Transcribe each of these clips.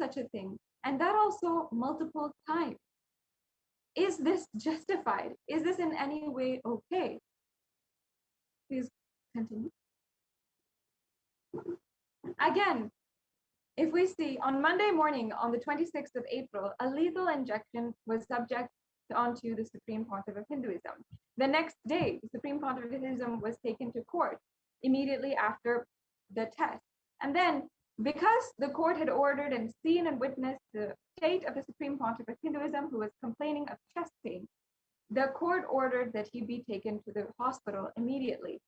such a thing, and that also multiple times. Is this justified? Is this in any way okay? Please continue. Again, if we see on Monday morning, on the 26th of April, a lethal injection was subject onto the Supreme Pontiff of Hinduism. The next day, the Supreme Pontiff of Hinduism was taken to court immediately after the test. And then, because the court had ordered and seen and witnessed the state of the Supreme Pontiff of Hinduism, who was complaining of chest pain, the court ordered that he be taken to the hospital immediately.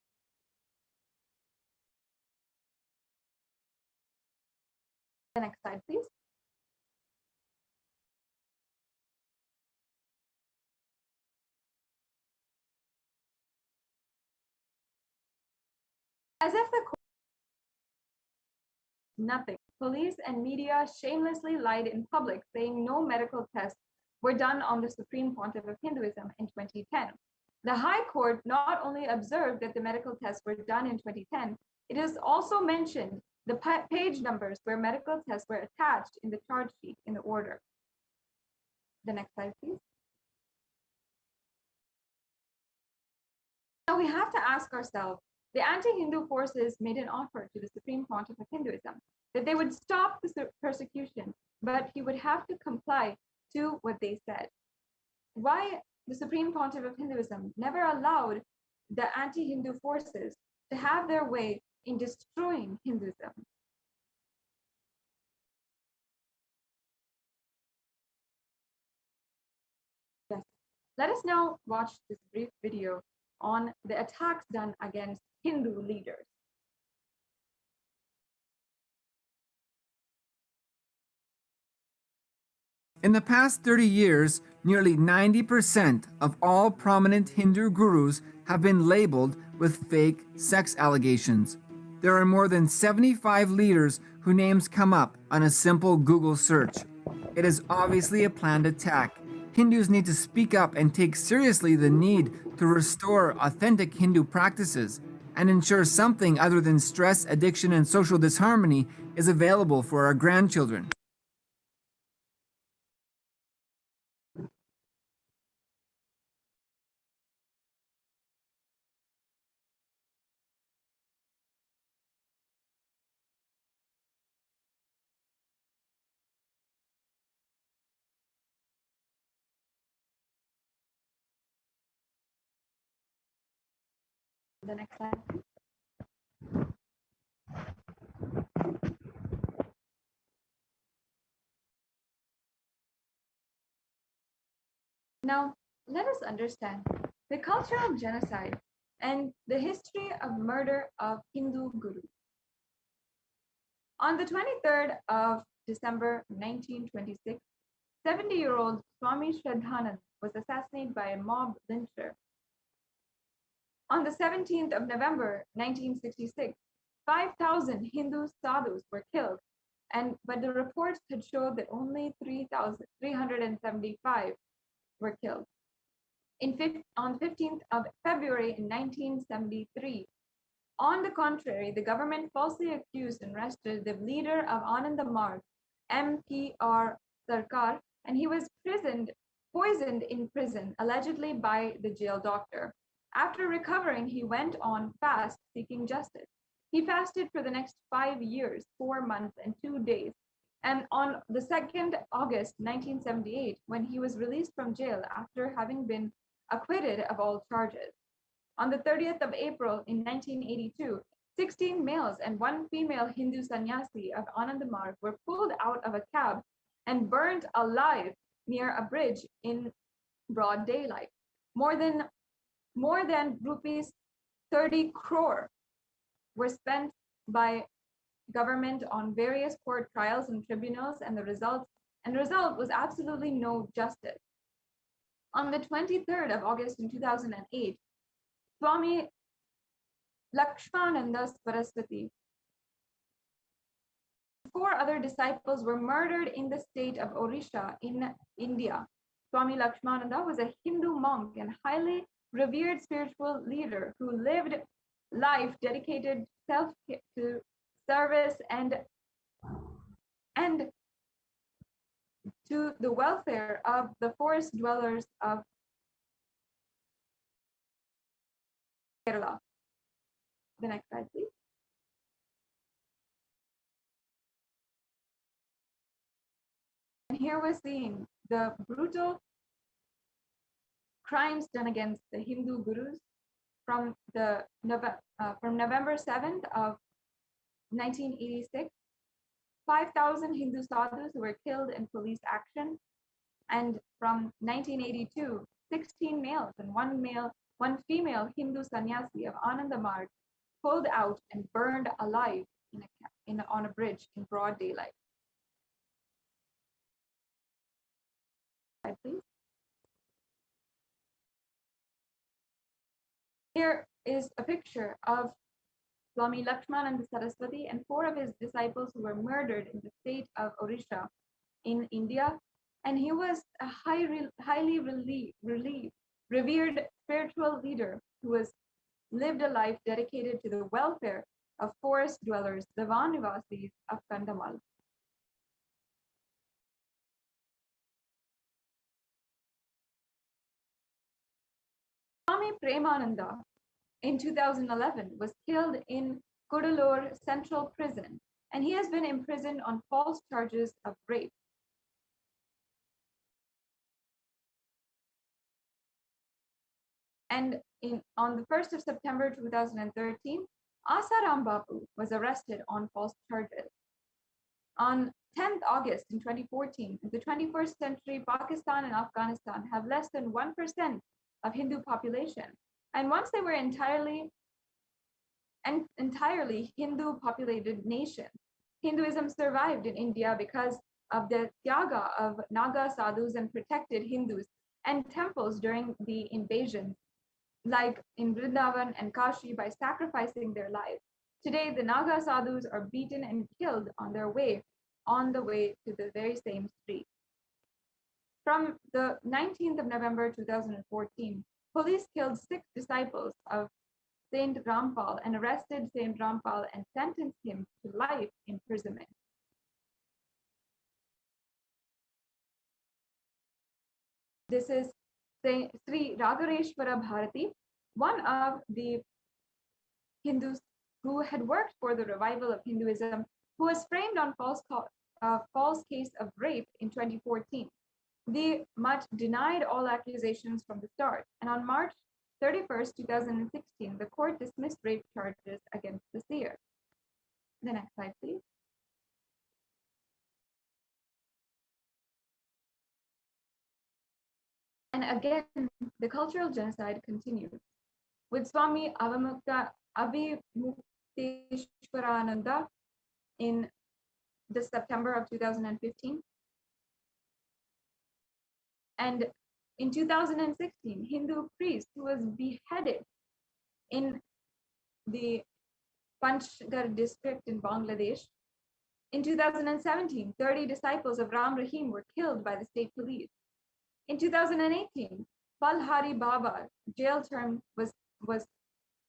The next slide, please. As if the court nothing. Police and media shamelessly lied in public, saying no medical tests were done on the Supreme Pontiff of Hinduism in 2010. The High Court not only observed that the medical tests were done in 2010, it is also mentioned the page numbers where medical tests were attached in the charge sheet in the order. The next slide, please. Now we have to ask ourselves, the anti-Hindu forces made an offer to the Supreme Pontiff of Hinduism that they would stop the persecution, but he would have to comply to what they said. Why the Supreme Pontiff of Hinduism never allowed the anti-Hindu forces to have their way in destroying Hinduism? Yes. Let us now watch this brief video on the attacks done against Hindu leaders. In the past 30 years, nearly 90% of all prominent Hindu gurus have been labeled with fake sex allegations. There are more than 75 leaders whose names come up on a simple Google search. It is obviously a planned attack. Hindus need to speak up and take seriously the need to restore authentic Hindu practices and ensure something other than stress, addiction, and social disharmony is available for our grandchildren. The next slide. Now, let us understand the cultural genocide and the history of murder of Hindu gurus. On the 23rd of December 1926, 70-year-old Swami Shraddhanand was assassinated by a mob lyncher. On the 17th of November 1966, 5,000 Hindu sadhus were killed, but the reports had showed that only 375 were killed. On 15th of February in 1973, on the contrary, the government falsely accused and arrested the leader of Ananda Marg, M.P.R. Sarkar, and he was poisoned in prison, allegedly by the jail doctor. After recovering, he went on fast seeking justice. He fasted for the next 5 years, 4 months, and 2 days. And on the 2nd August 1978, when he was released from jail after having been acquitted of all charges. On the 30th of April in 1982, 16 males and 1 female Hindu sannyasi of Anandamarg were pulled out of a cab and burned alive near a bridge in broad daylight. More than rupees 30 crore were spent by government on various court trials and tribunals, and the result was absolutely no justice. On the 23rd of August in 2008, Swami Lakshmananda Saraswati, 4 other disciples were murdered in the state of Odisha in India. Swami Lakshmananda was a Hindu monk and highly revered spiritual leader who lived life dedicated to service and to the welfare of the forest dwellers of Kerala. The next slide, please. And here we're seeing the brutal crimes done against the Hindu gurus from November 7th of 1986. 5,000 Hindu sadhus were killed in police action, and from 1982, 16 males and one female Hindu sannyasi of Ananda Marg pulled out and burned alive on a bridge in broad daylight. Slide, please. Here is a picture of Swami Lakshmananda Saraswati and 4 of his disciples who were murdered in the state of Odisha in India. And he was a highly revered spiritual leader who lived a life dedicated to the welfare of forest dwellers, the Vanivasis of Kandamal. Swami Premananda in 2011 was killed in Kudalur Central Prison, and he has been imprisoned on false charges of rape. And on the 1st of September 2013, Asaram Bapu was arrested on false charges. On 10th August in 2014, in the 21st century, Pakistan and Afghanistan have less than 1% of Hindu population. And once they were entirely Hindu populated nation, Hinduism survived in India because of the tyaga of Naga sadhus and protected Hindus and temples during the invasions, like in Vrindavan and Kashi, by sacrificing their lives. Today, the Naga sadhus are beaten and killed on the way to the very same street. From the 19th of November 2014, police killed 6 disciples of Saint Rampal and arrested Saint Rampal and sentenced him to life imprisonment. This is Sri Ragareshwara Bharati, one of the Hindus who had worked for the revival of Hinduism, who was framed on false case of rape in 2014. The mutt denied all accusations from the start, and on March 31st, 2016, the court dismissed rape charges against the seer. The next slide, please. And again, the cultural genocide continued, with Swami Avimukhteshwarananda in the September of 2015. And in 2016, Hindu priest who was beheaded in the Panchgarh district in Bangladesh. In 2017, 30 disciples of Ram Rahim were killed by the state police. In 2018, Palhari Baba jail term was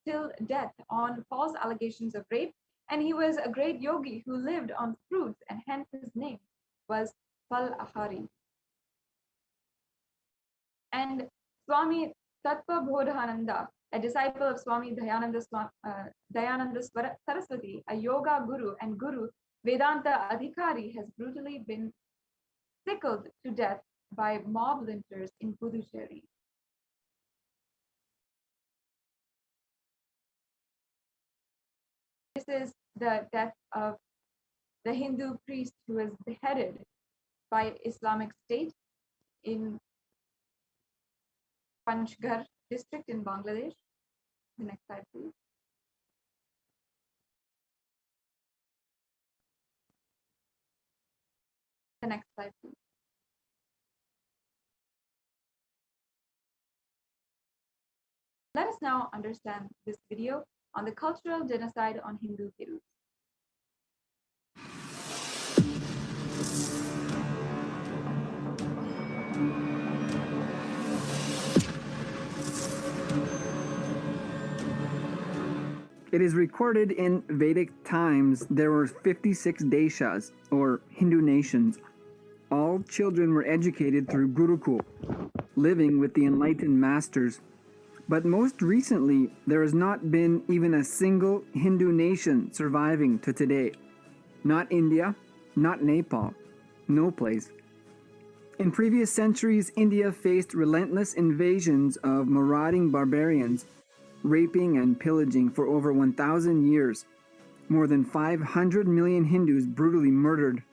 till death on false allegations of rape, and he was a great yogi who lived on fruits, and hence his name was Palhari. And Swami Tattva Bodhananda, a disciple of Swami Dayananda Saraswati, a yoga guru and guru Vedanta Adhikari, has brutally been sickled to death by mob lynchers in Puducherry. This is the death of the Hindu priest who was beheaded by Islamic State in Panchgarh district in Bangladesh. The next slide, please. The next slide, please. Let us now understand this video on the cultural genocide on Hindu Hindus. It is recorded in Vedic times there were 56 deshas, or Hindu nations, All children were educated through Gurukul, living with the enlightened masters. But most recently, there has not been even a single Hindu nation surviving to today. Not India, not Nepal, no place. In previous centuries, India faced relentless invasions of marauding barbarians, raping and pillaging for over 1,000 years. More than 500 million Hindus brutally murdered.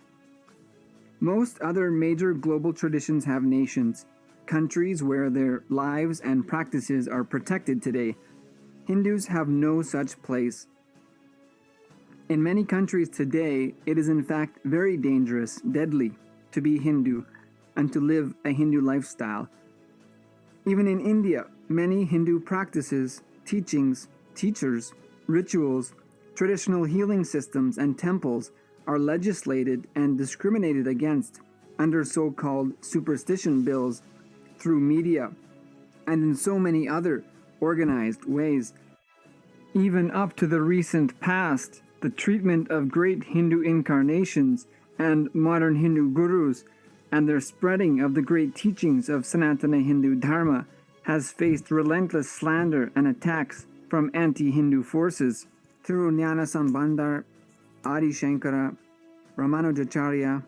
Most other major global traditions have nations, countries where their lives and practices are protected today. Hindus have no such place. In many countries today, it is in fact very dangerous, deadly, to be Hindu and to live a Hindu lifestyle. Even in India, many Hindu practices, teachings, teachers, rituals, traditional healing systems, and temples are legislated and discriminated against under so-called superstition bills through media and in so many other organized ways. Even up to the recent past, the treatment of great Hindu incarnations and modern Hindu gurus and their spreading of the great teachings of Sanatana Hindu Dharma has faced relentless slander and attacks from anti-Hindu forces through Jnana Sambandar, Adi Shankara, Ramanujacharya,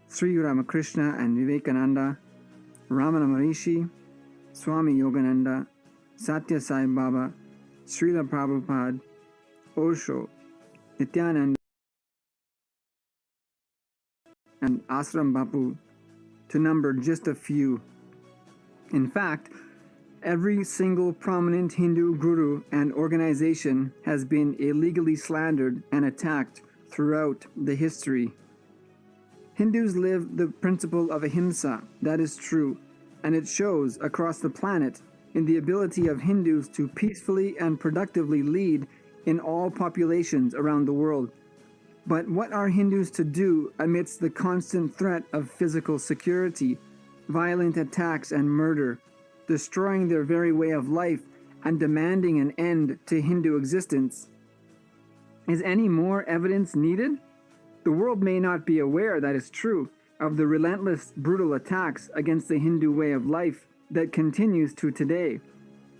Sri Ramakrishna and Vivekananda, Ramana Maharishi, Swami Yogananda, Satya Sai Baba, Srila Prabhupada, Osho, Nithyananda, and Asram Bapu, to number just a few. In fact, every single prominent Hindu guru and organization has been illegally slandered and attacked throughout the history. Hindus live the principle of ahimsa, that is true, and it shows across the planet in the ability of Hindus to peacefully and productively lead in all populations around the world. But what are Hindus to do amidst the constant threat of physical security, violent attacks and murder, destroying their very way of life and demanding an end to Hindu existence? Is any more evidence needed? The world may not be aware, that is true, of the relentless, brutal attacks against the Hindu way of life that continues to today.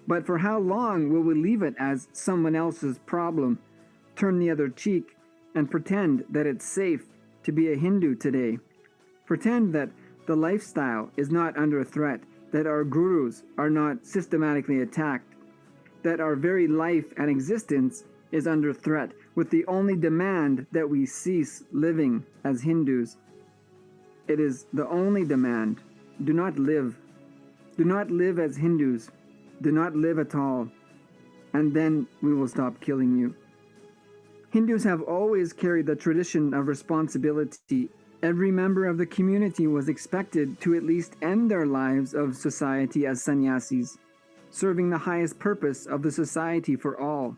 But for how long will we leave it as someone else's problem, turn the other cheek, and pretend that it's safe to be a Hindu today? Pretend that the lifestyle is not under threat, that our gurus are not systematically attacked, that our very life and existence is under threat, with the only demand that we cease living as Hindus. It is the only demand. Do not live. Do not live as Hindus. Do not live at all. And then we will stop killing you. Hindus have always carried the tradition of responsibility. Every member of the community was expected to at least end their lives of society as sannyasis, serving the highest purpose of the society for all,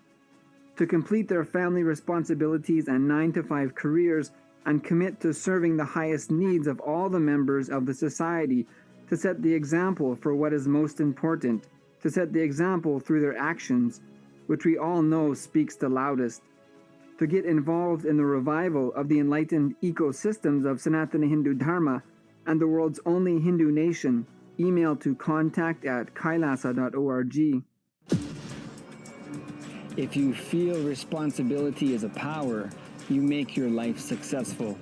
to complete their family responsibilities and 9-to-5 careers and commit to serving the highest needs of all the members of the society, to set the example for what is most important, to set the example through their actions, which we all know speaks the loudest, to get involved in the revival of the enlightened ecosystems of Sanatana Hindu Dharma and the world's only Hindu nation. Email to contact@kailasa.org. If you feel responsibility is a power, you make your life successful.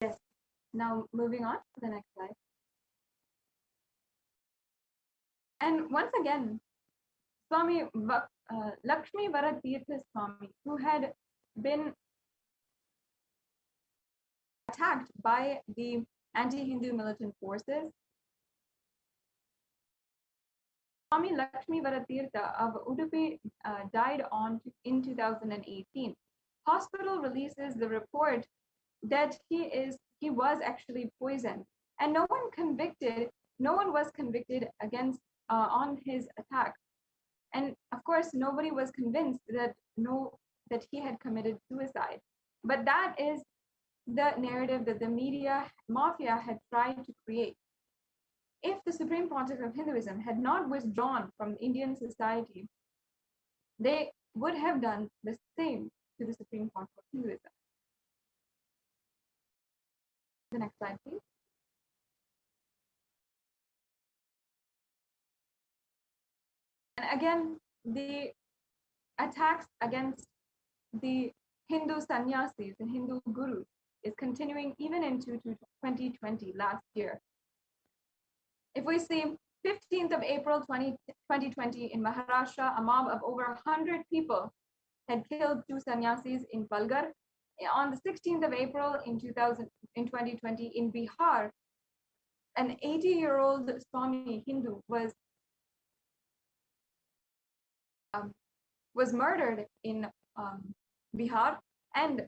Yes. Now moving on to the next slide. And once again, Lakshmi Varatirtha Swami, who had been attacked by the anti-Hindu militant forces. Swami Lakshmi Varatirtha of Udupi died in 2018. Hospital releases the report that he was actually poisoned, and no one was convicted against on his attack. And of course, nobody was convinced that he had committed suicide. But that is the narrative that the media mafia had tried to create. If the Supreme Pontiff of Hinduism had not withdrawn from Indian society, they would have done the same to the Supreme Pontiff of Hinduism. The next slide, please. And again, the attacks against the Hindu sannyasis and Hindu gurus is continuing even into 2020, last year. If we see 15th of April 2020 in Maharashtra, a mob of over 100 people had killed 2 sannyasis in Palghar. On the 16th of April in 2020 in Bihar, an 80-year-old Swami Hindu was murdered in Bihar. And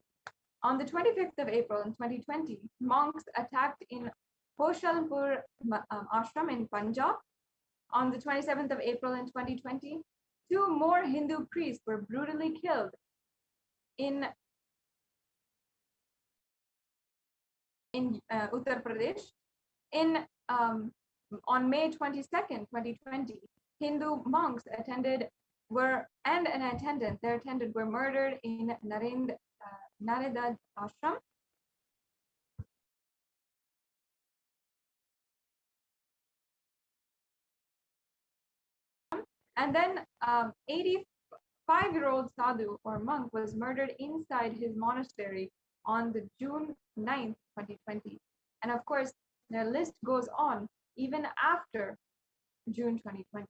on the 25th of April in 2020, monks attacked in Hoshalpur ashram in Punjab. On the 27th of April in 2020, 2 more Hindu priests were brutally killed in Uttar Pradesh. On May 22nd, 2020, Hindu monks were murdered in Nareda ashram. And then 85-year-old sadhu or monk was murdered inside his monastery on the June 9th, 2020. And of course, the list goes on even after June 2020.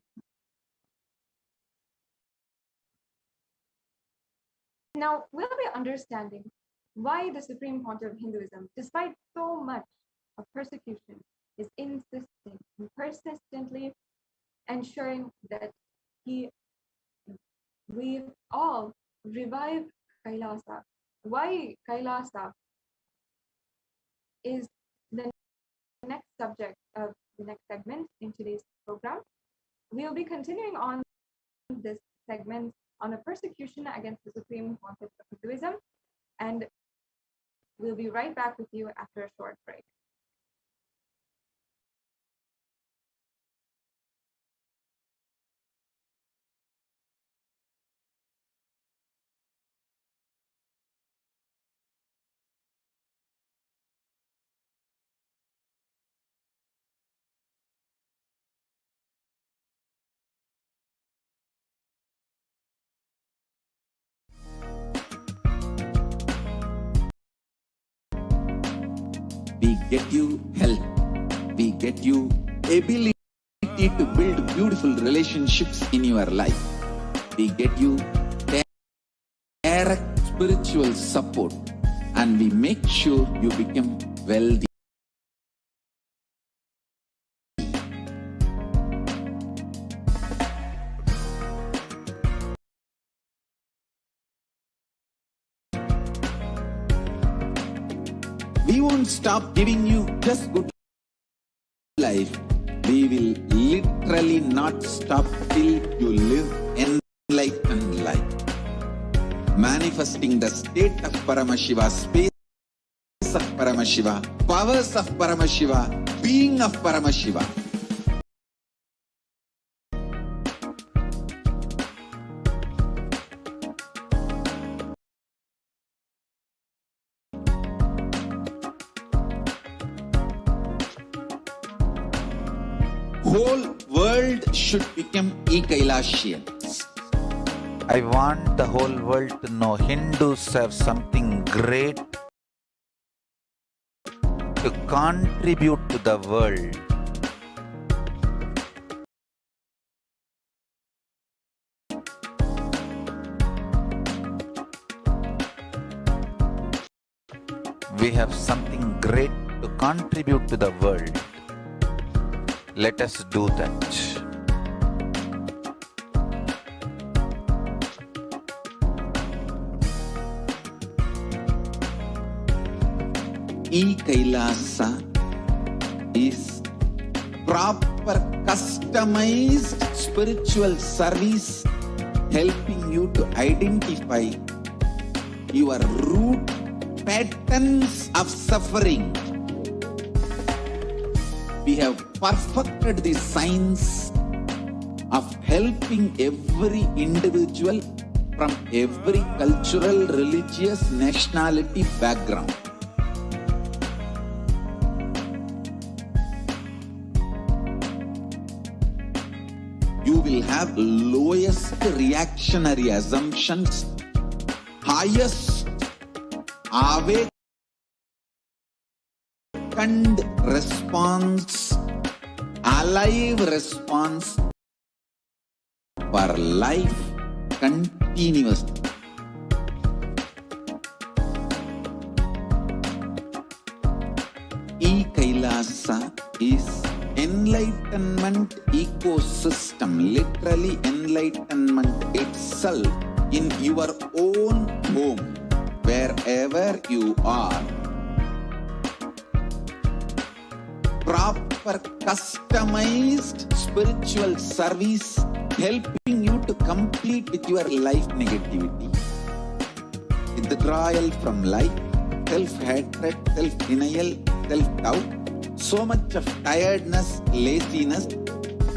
Now, we'll be understanding why the Supreme Pontiff of Hinduism, despite so much of persecution, is insisting and persistently ensuring that we all revive Kailasa. Why Kailasa is the next subject of the next segment in today's program. We'll be continuing on this segment on the persecution against the Supreme Pontiff of Hinduism, and we'll be right back with you after a short break. We get you health. We get you ability to build beautiful relationships in your life. We get you direct spiritual support, and we make sure you become wealthy. We won't stop giving you just good life. We will literally not stop till you live enlightened life. Manifesting the state of Paramashiva, space of Paramashiva, powers of Paramashiva, being of Paramashiva. Whole world should become Kailasians. I want the whole world to know Hindus have something great to contribute to the world. we have something great to contribute to the world. Let us do that. Kailasa is proper customized spiritual service helping you to identify your root patterns of suffering. We have perfected the science of helping every individual from every cultural, religious, nationality background. You will have lowest reactionary assumptions, highest awakened response, alive response for life continuously. Kailasa is enlightenment ecosystem, literally enlightenment itself in your own home, wherever you are. Proper customized spiritual service helping you to complete with your life negativity. Withdrawal from life, self-hatred, self-denial, self-doubt, so much of tiredness, laziness.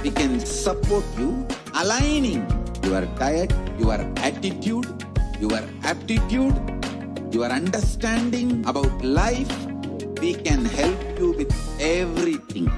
We can support you aligning your diet, your attitude, your aptitude, your understanding about life. We can help you with everything.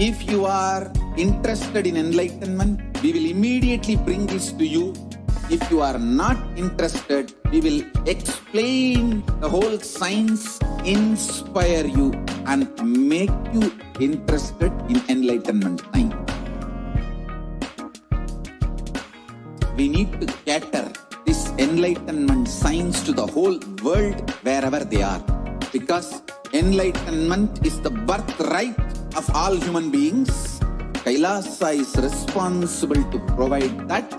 If you are interested in enlightenment, we will immediately bring this to you. If you are not interested, we will explain the whole science, inspire you and make you interested in enlightenment time. We need to cater this enlightenment science to the whole world wherever they are, because enlightenment is the birthright of all human beings. Kailasa is responsible to provide that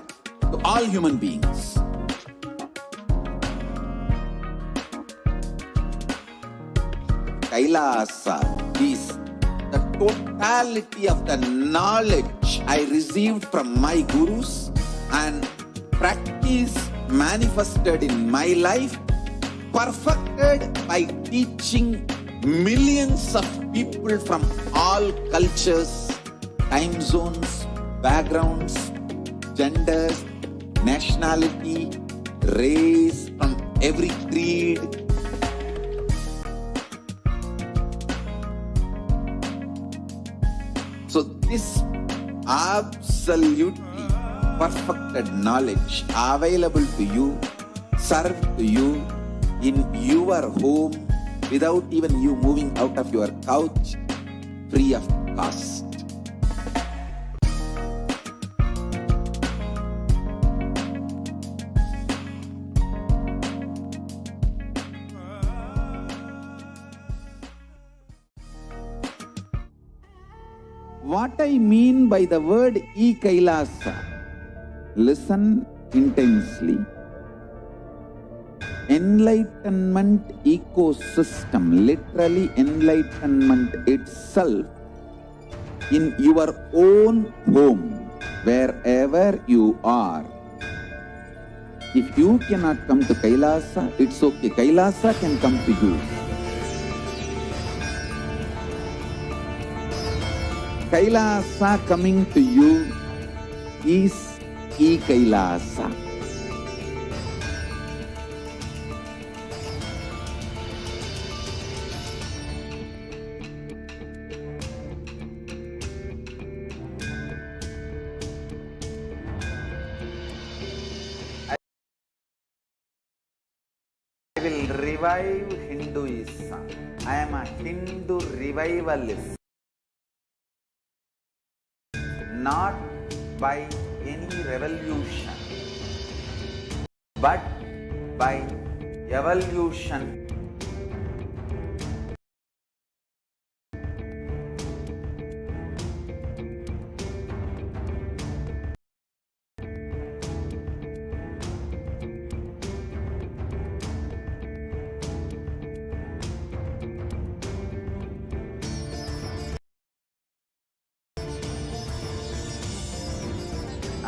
to all human beings. Kailasa is the totality of the knowledge I received from my gurus and practice manifested in my life, perfected by teaching millions of people from all cultures, time zones, backgrounds, genders, nationality, race, from every creed. So this absolutely perfected knowledge available to you, served to you in your home without even you moving out of your couch, free of cost. What I mean by the word Kailasa, listen intensely. Enlightenment ecosystem, literally enlightenment itself in your own home, wherever you are. If you cannot come to Kailasa, it's okay. Kailasa can come to you. Kailasa coming to you is Kailasa. I will revive Hinduism. I am a Hindu revivalist. Not by any revolution, but by evolution.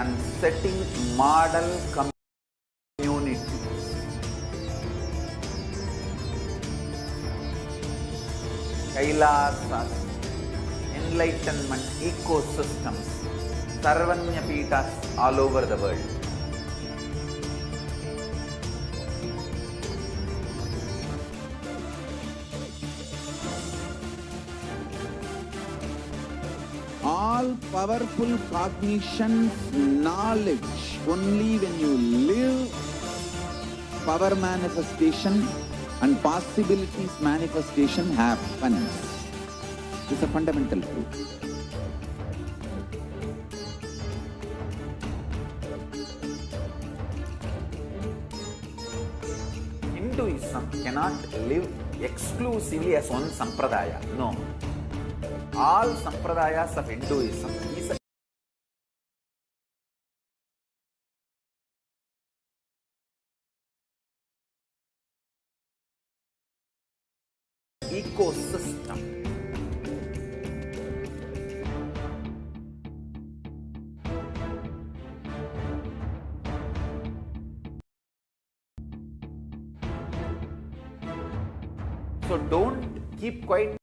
And setting model communities. Kailasas, enlightenment ecosystems, Sarvanya Pitas all over the world. All powerful cognition, knowledge, only when you live, power manifestation and possibilities manifestation happens. It's a fundamental truth. Hinduism cannot live exclusively as one sampradaya. No. All sampradayas of Hinduism is an ecosystem. So don't keep quiet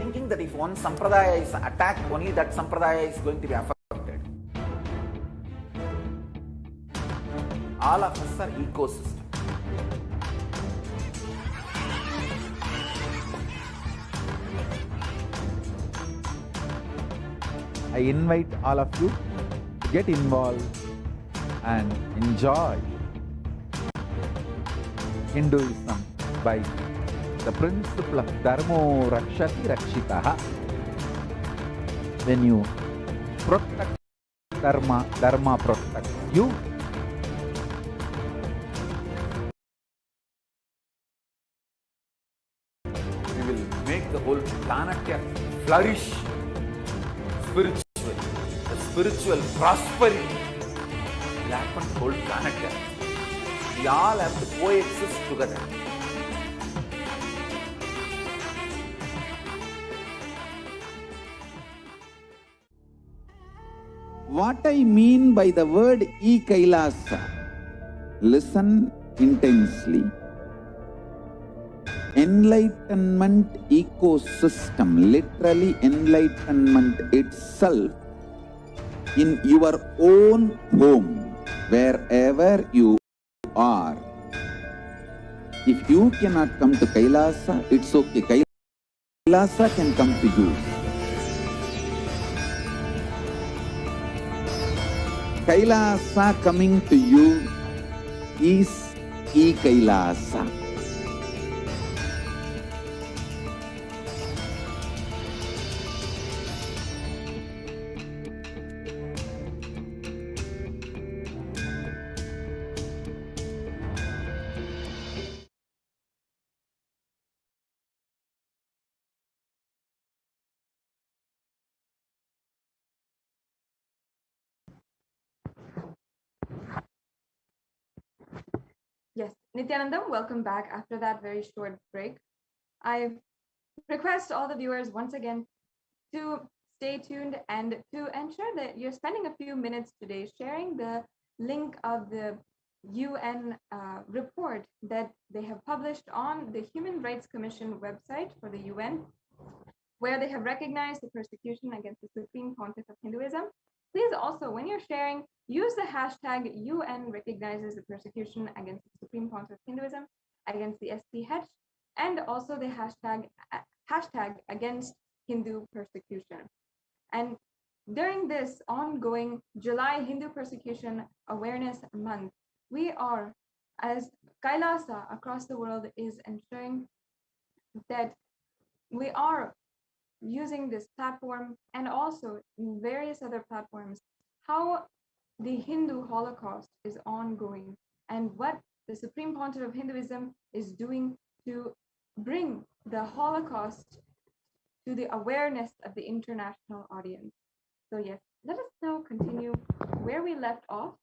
thinking that if one sampradaya is attacked, only that sampradaya is going to be affected. All of us are ecosystem. I invite all of you to get involved and enjoy Hinduism by the principle of Dharmo Rakshati Rakshitaha. When you protect Dharma, Dharma protects you. We will make the whole planet flourish spiritually. The spiritual prosperity will happen to the whole planet. We all have to coexist together. What I mean by the word Kailasa, listen intensely. Enlightenment ecosystem, literally enlightenment itself, in your own home, wherever you are. If you cannot come to Kailasa, it's okay. Kailasa can come to you. Kailasa coming to you is Kailasa. Yes, Nithyanandam, welcome back after that very short break. I request all the viewers once again to stay tuned and to ensure that you're spending a few minutes today sharing the link of the UN report that they have published on the Human Rights Commission website for the UN, where they have recognized the persecution against the Supreme Pontiff of Hinduism. Please also, when you're sharing, use the hashtag UN recognizes the persecution against the Supreme Pontiff of Hinduism, against the HDH, and also the hashtag against Hindu persecution. And during this ongoing July Hindu Persecution Awareness Month, we are, as Kailasa across the world is ensuring that we are using this platform and also in various other platforms, how the Hindu Holocaust is ongoing and what the Supreme Pontiff of Hinduism is doing to bring the Holocaust to the awareness of the international audience. So yes, let us now continue where we left off.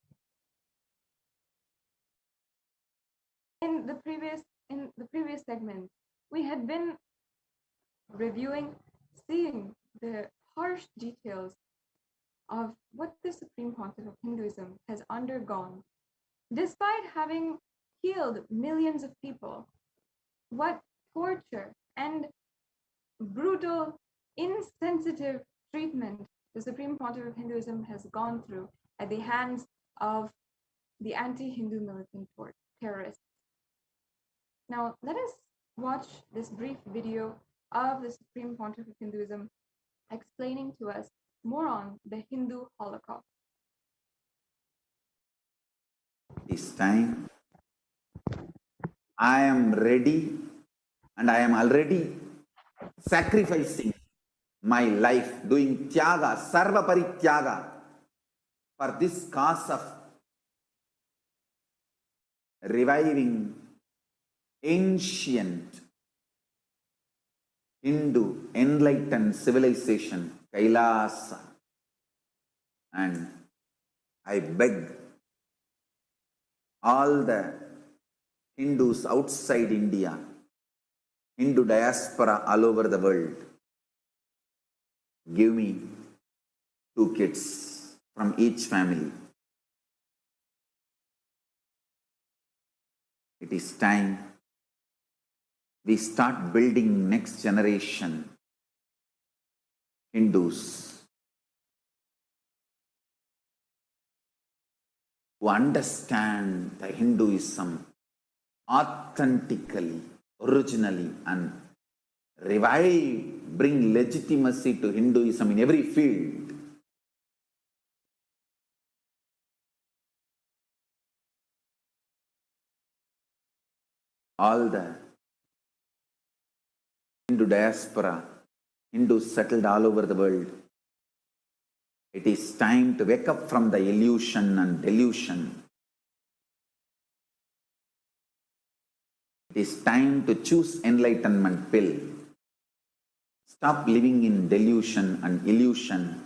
In the previous segment, we had been reviewing, seeing the harsh details of what the Supreme Pontiff of Hinduism has undergone, despite having healed millions of people. What torture and brutal, insensitive treatment the Supreme Pontiff of Hinduism has gone through at the hands of the anti-Hindu militant terrorists. Now, let us watch this brief video of the Supreme Pontiff of Hinduism explaining to us more on the Hindu Holocaust. This time, I am ready and I am already sacrificing my life, doing tyaga, sarva parityaga, for this cause of reviving ancient Hindu enlightened civilization, Kailasa. And I beg all the Hindus outside India, Hindu diaspora all over the world, give me 2 kids from each family. It is time we start building next generation Hindus who understand the Hinduism authentically, originally, and revive, bring legitimacy to Hinduism in every field. All the Hindu diaspora, Hindus settled all over the world, it is time to wake up from the illusion and delusion. It is time to choose enlightenment pill. Stop living in delusion and illusion,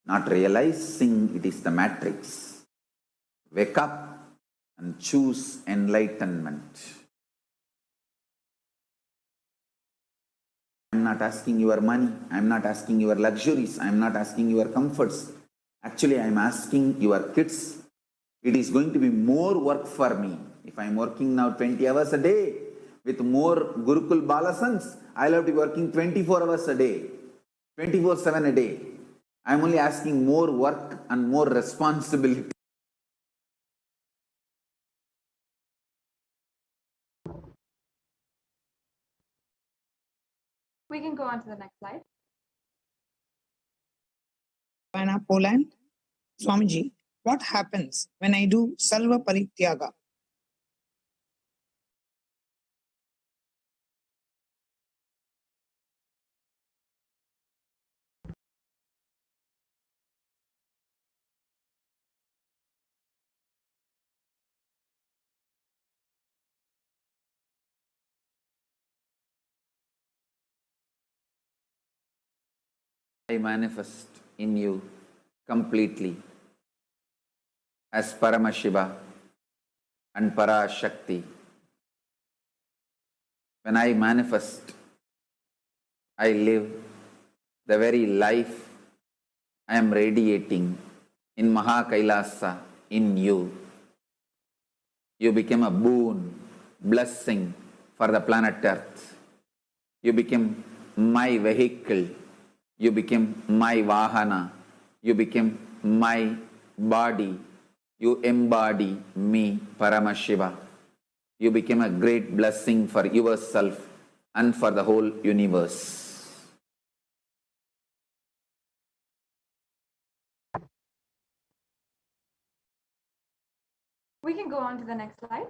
not realizing it is the matrix. Wake up and choose enlightenment. I am not asking your money, I am not asking your luxuries, I am not asking your comforts. Actually, I am asking your kids. It is going to be more work for me. If I am working now 20 hours a day with more Gurukul Balasans, I will have to be working 24 hours a day, 24/7 a day. I am only asking more work and more responsibility. We can go on to the next slide. Poland. Swamiji, what happens when I do Salva Parityaga? I manifest in you completely as Paramashiva and Parashakti. When I manifest, I live the very life I am radiating in Kailasa in you. You became a boon, blessing for the planet Earth. You became my vehicle. You became my Vahana. You became my body. You embody me, Paramashiva. You became a great blessing for yourself and for the whole universe. We can go on to the next slide.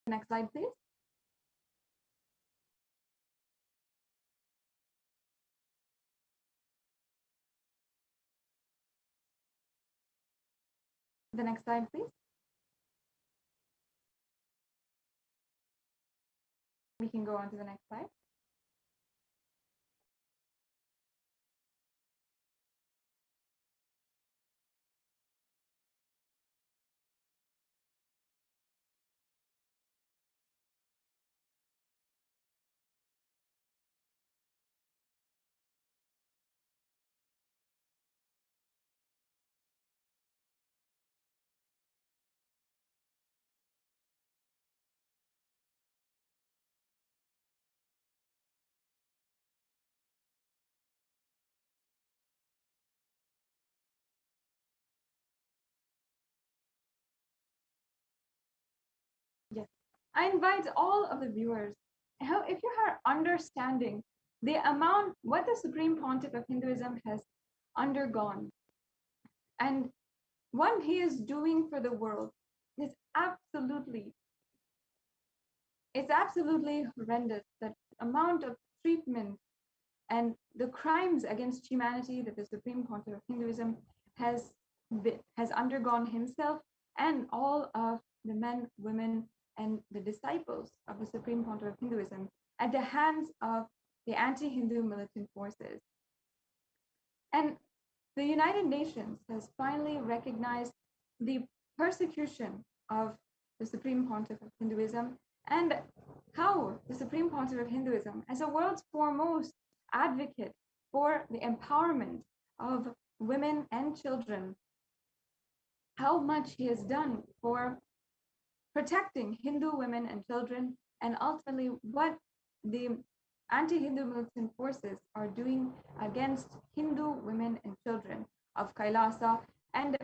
Next slide, please. The next slide, please. We can go on to the next slide. Yes. I invite all of the viewers, if you are understanding what the Supreme Pontiff of Hinduism has undergone and what he is doing for the world is it's absolutely horrendous. That amount of treatment and the crimes against humanity that the Supreme Pontiff of Hinduism has undergone himself and all of the men, women, and the disciples of the Supreme Pontiff of Hinduism at the hands of the anti-Hindu militant forces. And the United Nations has finally recognized the persecution of the Supreme Pontiff of Hinduism and how the Supreme Pontiff of Hinduism, as the world's foremost advocate for the empowerment of women and children, how much he has done for protecting Hindu women and children, and ultimately what the anti-Hindu militant forces are doing against Hindu women and children of Kailasa, and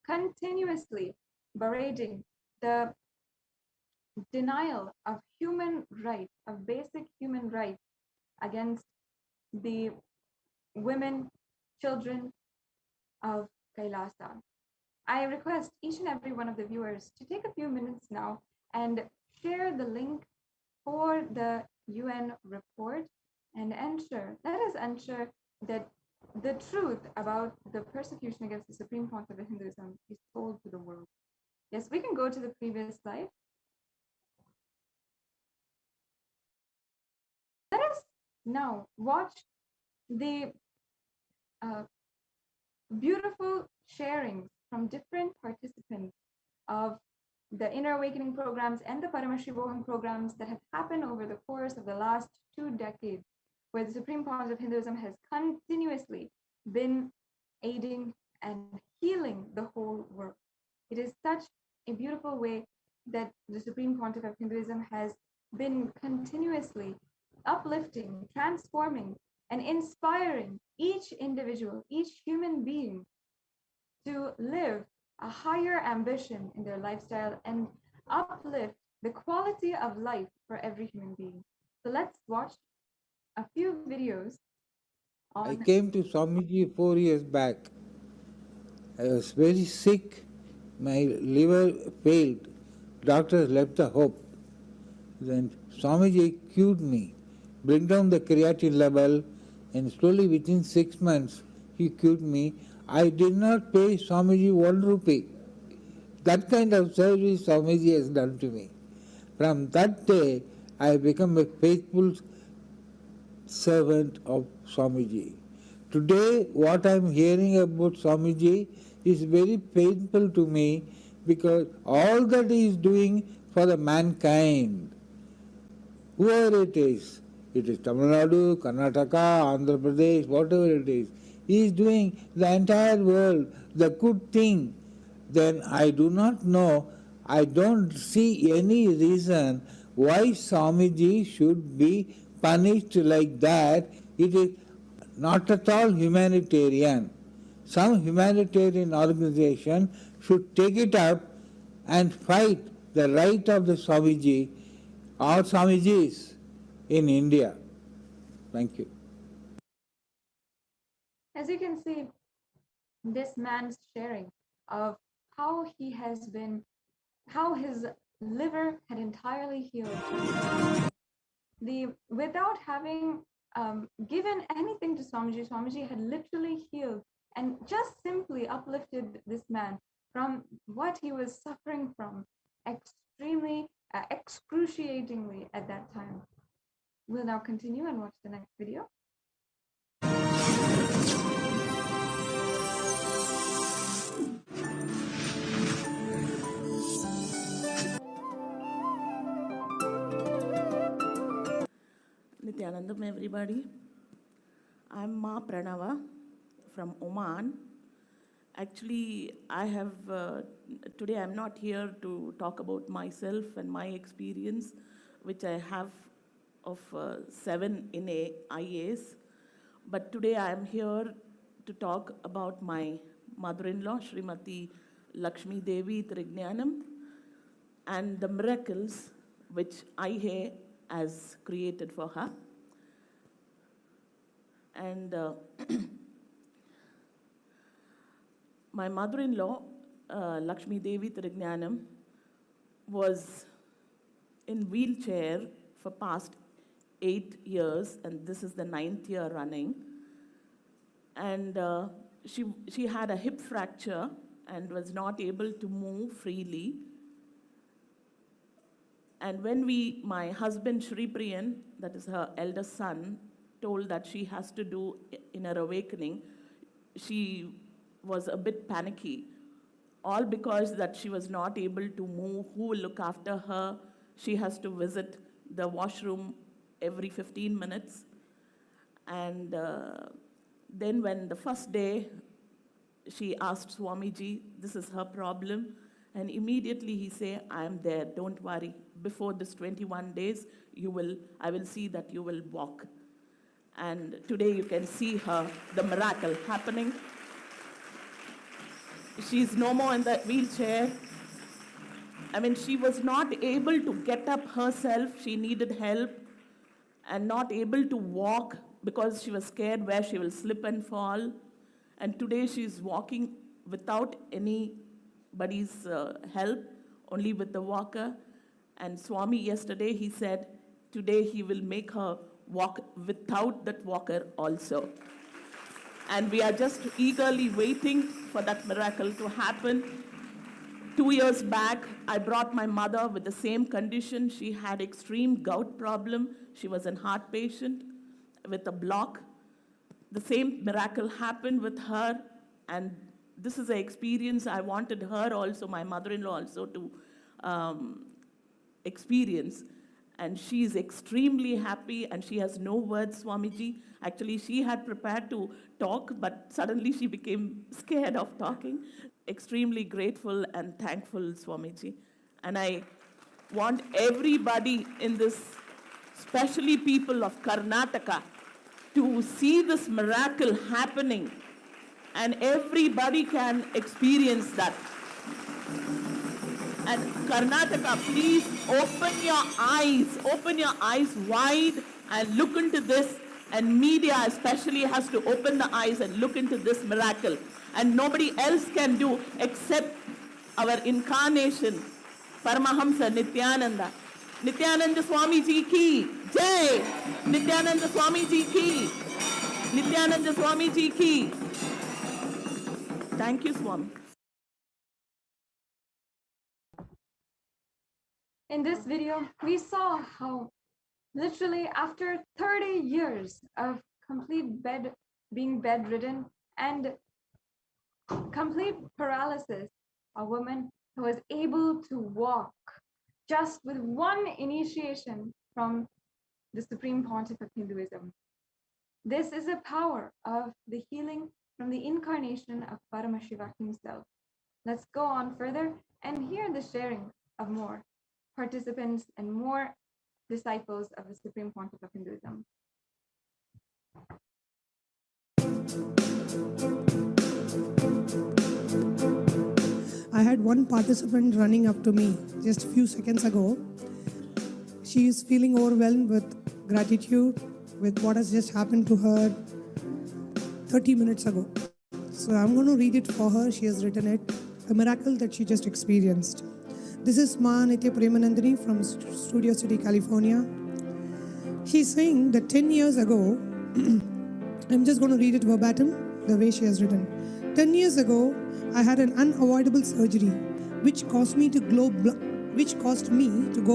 continuously berating the denial of human rights, of basic human rights against the women, children of Kailasa. I request each and every one of the viewers to take a few minutes now and share the link for the UN report and let us ensure that the truth about the persecution against the Supreme Pontiff of Hinduism is told to the world. Yes, we can go to the previous slide. Let us now watch the beautiful sharings from different participants of the Inner Awakening programs and the Paramashivoham programs that have happened over the course of the last 2 decades, where the Supreme Pontiff of Hinduism has continuously been aiding and healing the whole world. It is such a beautiful way that the Supreme Pontiff of Hinduism has been continuously uplifting, transforming, and inspiring each individual, each human being to live a higher ambition in their lifestyle and uplift the quality of life for every human being. So let's watch a few videos on... I came to Swamiji 4 years back. I was very sick. My liver failed. Doctors left the hope. Then Swamiji cured me. Bring down the creatinine level, and slowly within 6 months he cured me. I did not pay Swamiji 1 rupee. That kind of service Swamiji has done to me. From that day, I have become a faithful servant of Swamiji. Today, what I am hearing about Swamiji is very painful to me, because all that he is doing for the mankind, whoever it is Tamil Nadu, Karnataka, Andhra Pradesh, whatever it is, he is doing the entire world the good thing. Then I do not know, I don't see any reason why Swamiji should be punished like that. It is not at all humanitarian. Some humanitarian organization should take it up and fight the right of the Swamiji or Swamijis in India. Thank you. As you can see, this man's sharing of how his liver had entirely healed. Without having given anything to Swamiji, Swamiji had literally healed and just simply uplifted this man from what he was suffering from extremely, excruciatingly at that time. We'll now continue and watch the next video. Nithyanandam, everybody. I'm Ma Pranava from Oman. Actually, today I'm not here to talk about myself and my experience, which I have of 7 in IAs. But today I'm here to talk about my mother-in-law, Srimati Lakshmi Devi Trigyanam, and the miracles which IA has created for her. And my mother-in-law, Lakshmi Devi Trigyanam, was in wheelchair for past 8 years, and this is the 9th year running. And she had a hip fracture and was not able to move freely. And when my husband Shri Priyan, that is her eldest son, told that she has to do inner awakening, she was a bit panicky. All because that she was not able to move, who will look after her? She has to visit the washroom every 15 minutes. And then when the first day, she asked Swamiji, this is her problem. And immediately he said, I am there, don't worry. Before this 21 days, I will see that you will walk. And today you can see her, the miracle happening. She's no more in that wheelchair. I mean, she was not able to get up herself. She needed help and not able to walk because she was scared where she will slip and fall. And today she's walking without anybody's help, only with the walker. And Swami yesterday, he said, today he will make her walk without that walker also. And we are just eagerly waiting for that miracle to happen. 2 years back, I brought my mother with the same condition. She had extreme gout problem. She was a heart patient with a block. The same miracle happened with her. And this is an experience I wanted her also, my mother-in-law also, to experience. And she is extremely happy, and she has no words, Swamiji. Actually, she had prepared to talk, but suddenly she became scared of talking. Extremely grateful and thankful, Swamiji. And I want everybody in this, especially people of Karnataka, to see this miracle happening. And everybody can experience that. And Karnataka, please open your eyes wide and look into this. And media especially has to open the eyes and look into this miracle. And nobody else can do except our incarnation, Paramahamsa Nithyananda. Nithyananda Swamiji ki Jai! Nithyananda Swamiji ki! Nithyananda Swamiji ki! Thank you, Swami. In this video, we saw how literally after 30 years of being bedridden and complete paralysis, a woman who was able to walk just with one initiation from the Supreme Pontiff of Hinduism. This is a power of the healing from the incarnation of Paramashiva himself. Let's go on further and hear the sharing of more participants and more disciples of the Supreme Pontiff of Hinduism. I had one participant running up to me just a few seconds ago. She is feeling overwhelmed with gratitude with what has just happened to her 30 minutes ago. So I'm going to read it for her. She has written it, a miracle that she just experienced. This is Ma Nithya Premanandini from Studio City, California. She's saying that 10 years ago, I'm just going to read it verbatim, the way she has written. 10 years ago, I had an unavoidable surgery which caused me to go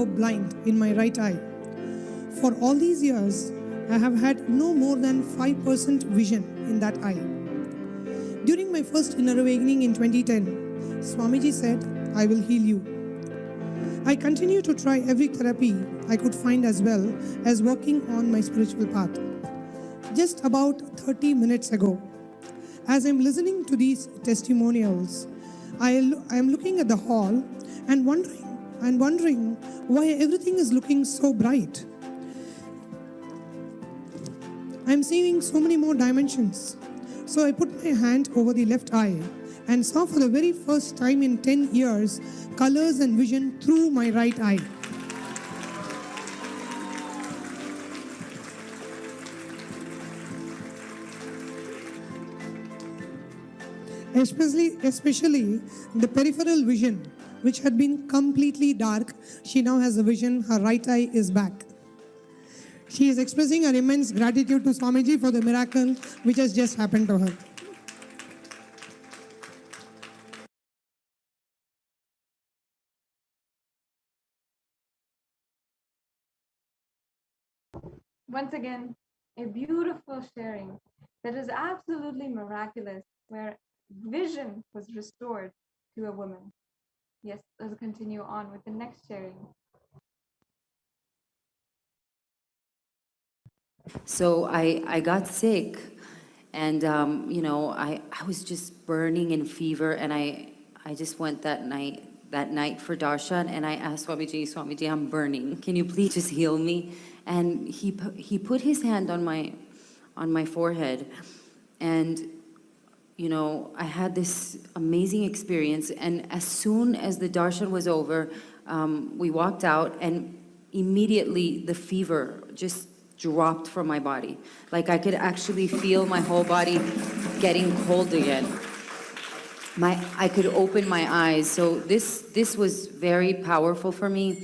blind in my right eye. For all these years, I have had no more than 5% vision in that eye. During my first inner awakening in 2010, Swamiji said, I will heal you. I continue to try every therapy I could find as well as working on my spiritual path. Just about 30 minutes ago, as I'm listening to these testimonials, I am looking at the hall and wondering why everything is looking so bright. I'm seeing so many more dimensions. So I put my hand over the left eye and saw for the very first time in 10 years colors and vision through my right eye. Especially the peripheral vision, which had been completely dark, she now has a vision, her right eye is back. She is expressing her immense gratitude to Swamiji for the miracle which has just happened to her. Once again, a beautiful sharing that is absolutely miraculous, where vision was restored to a woman. Yes, let's continue on with the next sharing. So I got sick, and I was just burning in fever, and I just went that night for darshan, and I asked Swamiji, I'm burning. Can you please just heal me? And he put his hand on my forehead, and I had this amazing experience. And as soon as the darshan was over, we walked out, and immediately the fever just dropped from my body. Like I could actually feel my whole body getting cold again. I could open my eyes. So this was very powerful for me.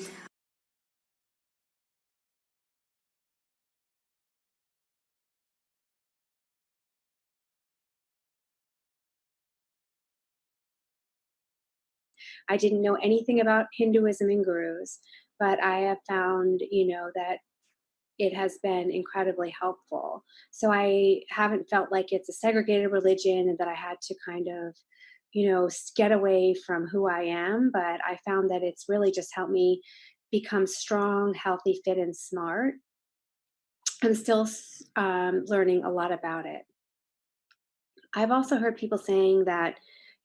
I didn't know anything about Hinduism and gurus, but I have found, that it has been incredibly helpful. So I haven't felt like it's a segregated religion and that I had to kind of, get away from who I am. But I found that it's really just helped me become strong, healthy, fit, and smart. I'm still learning a lot about it. I've also heard people saying that,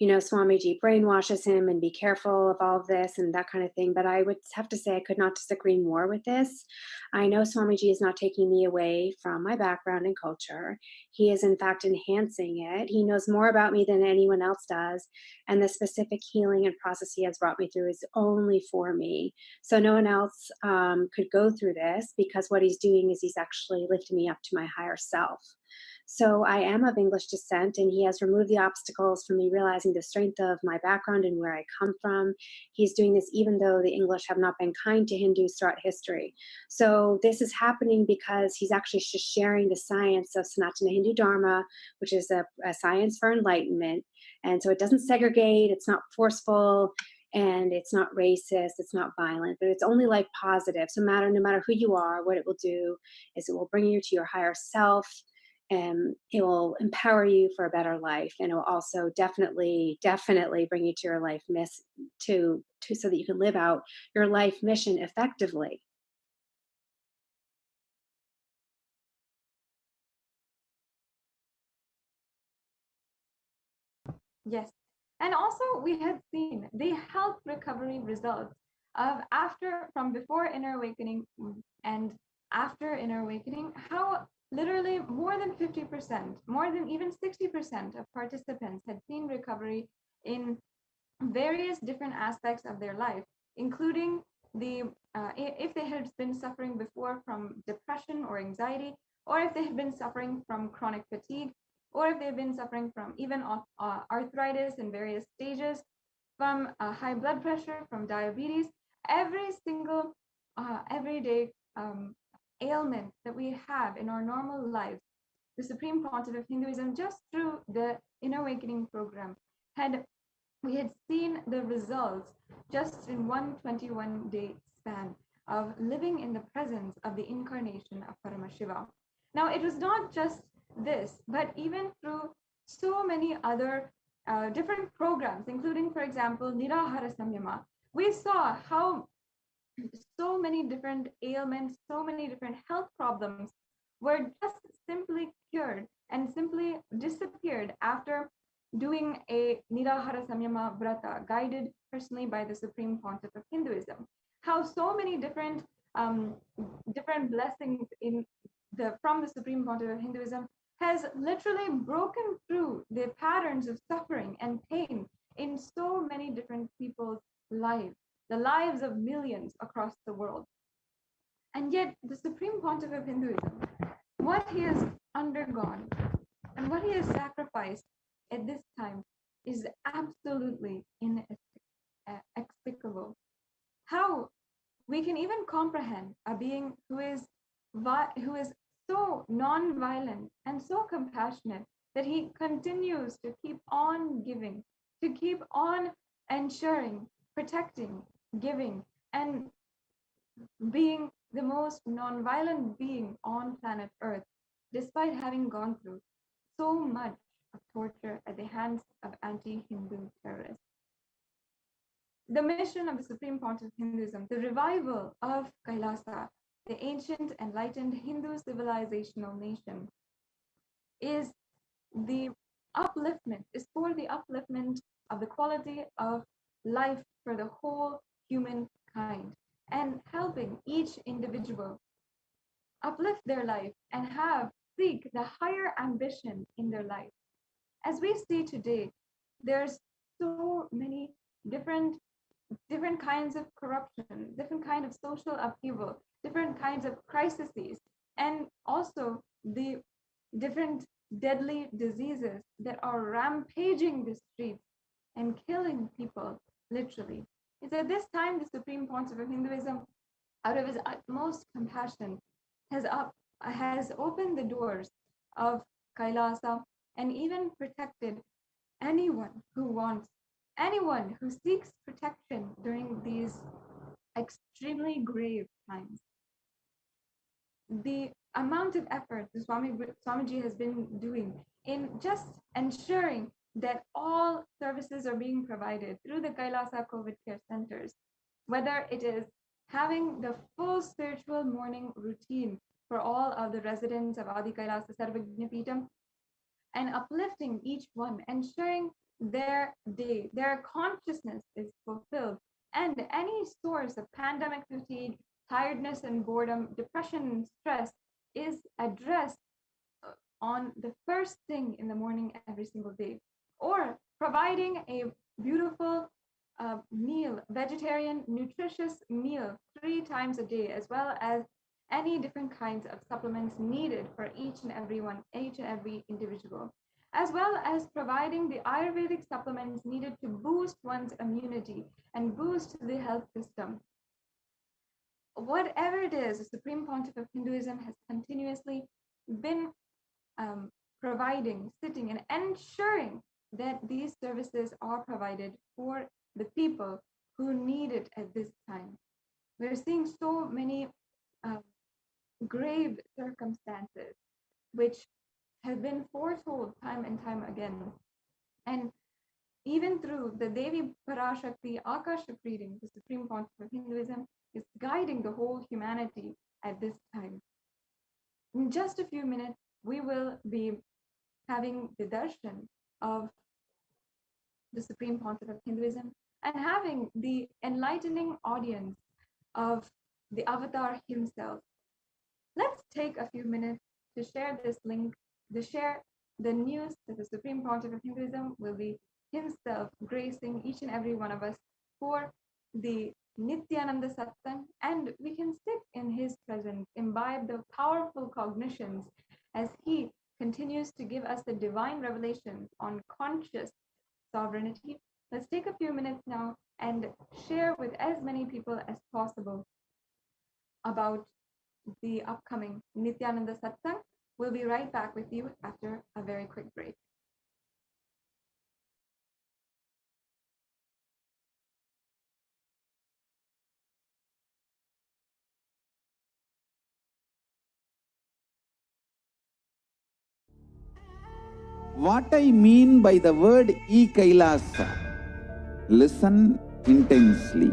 Swamiji brainwashes him and be careful of all of this and that kind of thing. But I would have to say I could not disagree more with this. I know Swamiji is not taking me away from my background and culture. He is, in fact, enhancing it. He knows more about me than anyone else does. And the specific healing and process he has brought me through is only for me. So no one else could go through this, because what he's doing is he's actually lifting me up to my higher self. So I am of English descent, and he has removed the obstacles from me realizing the strength of my background and where I come from. He's doing this even though the English have not been kind to Hindus throughout history. So this is happening because he's actually just sharing the science of Sanatana Hindu Dharma, which is a science for enlightenment. And so it doesn't segregate, it's not forceful, and it's not racist, it's not violent, but it's only life positive. So no matter who you are, what it will do is it will bring you to your higher self. And it will empower you for a better life, and it will also definitely bring you to your life so that you can live out your life mission effectively. Yes. And also we had seen the health recovery results of from before inner awakening and after inner awakening, how literally more than 50%, more than even 60% of participants had seen recovery in various different aspects of their life, including if they had been suffering before from depression or anxiety, or if they had been suffering from chronic fatigue, or if they've been suffering from even arthritis in various stages, from high blood pressure, from diabetes, every single everyday ailment that we have in our normal lives. The Supreme Pontiff of Hinduism, just through the Inner Awakening program, we had seen the results just in 121-day span of living in the presence of the incarnation of Paramashiva. Now, it was not just this, but even through so many other different programs, including, for example, Nirahara Samyama, we saw how so many different ailments, so many different health problems were just simply cured and simply disappeared after doing a Nirahara Samyama Vrata, guided personally by the Supreme Pontiff of Hinduism. How so many different different blessings from the Supreme Pontiff of Hinduism has literally broken through the patterns of suffering and pain in so many different people's lives, the lives of millions across the world. And yet, the Supreme Pontiff of Hinduism, what he has undergone and what he has sacrificed at this time is absolutely inexplicable. How we can even comprehend a being who is so non-violent and so compassionate that he continues to keep on giving, to keep on ensuring, protecting, giving, and being the most non-violent being on planet Earth, despite having gone through so much of torture at the hands of anti-Hindu terrorists. The mission of the Supreme Pontiff of Hinduism, the revival of Kailasa, the ancient enlightened Hindu civilizational nation, is for the upliftment of the quality of life for the whole humankind, and helping each individual uplift their life and seek the higher ambition in their life. As we see today, there's so many different kinds of corruption, different kind of social upheaval, different kinds of crises, and also the different deadly diseases that are rampaging the streets and killing people, literally. It's at this time the Supreme Pontiff of Hinduism, out of his utmost compassion, has opened the doors of Kailasa and even protected anyone who seeks protection during these extremely grave times. The amount of effort the Swamiji has been doing in just ensuring that all services are being provided through the Kailasa COVID care centers, whether it is having the full spiritual morning routine for all of the residents of Adi Kailasa Sarvagnapeetam, and uplifting each one, ensuring their day, their consciousness is fulfilled, and any source of pandemic fatigue, tiredness and boredom, depression and stress is addressed on the first thing in the morning every single day, or providing a beautiful meal, vegetarian, nutritious meal 3 times a day, as well as any different kinds of supplements needed for each and every individual, as well as providing the Ayurvedic supplements needed to boost one's immunity and boost the health system. Whatever it is, the Supreme Pontiff of Hinduism has continuously been providing, sitting, and ensuring that these services are provided for the people who need it at this time. We're seeing so many grave circumstances which have been foretold time and time again. And even through the Devi Parashakti Akashic reading, the Supreme Pontiff of Hinduism is guiding the whole humanity at this time. In just a few minutes, we will be having the darshan of the Supreme Pontiff of Hinduism and having the enlightening audience of the avatar himself. Let's take a few minutes to share this link, to share the news that the Supreme Pontiff of Hinduism will be himself gracing each and every one of us for the Nithyananda Satsang, and we can sit in his presence, imbibe the powerful cognitions as he continues to give us the divine revelations on conscious sovereignty, Let's take a few minutes now and share with as many people as possible about the upcoming Nithyananda Satsang. We'll be right back with you after a very quick break. What I mean by the word Kailasa, listen intensely.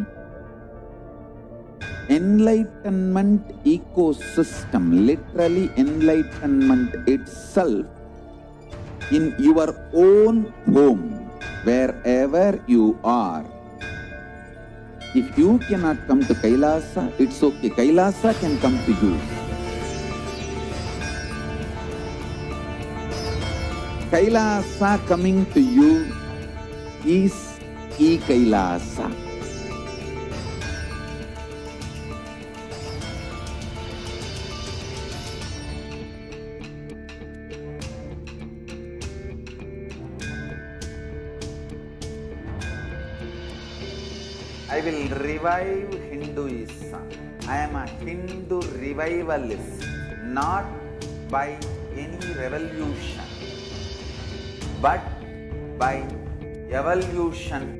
Enlightenment ecosystem, literally enlightenment itself, in your own home, wherever you are. If you cannot come to Kailasa, it's okay. Kailasa can come to you. Kailasa coming to you is Kailasa. I will revive Hinduism. I am a Hindu revivalist, not by any revolution, but by evolution.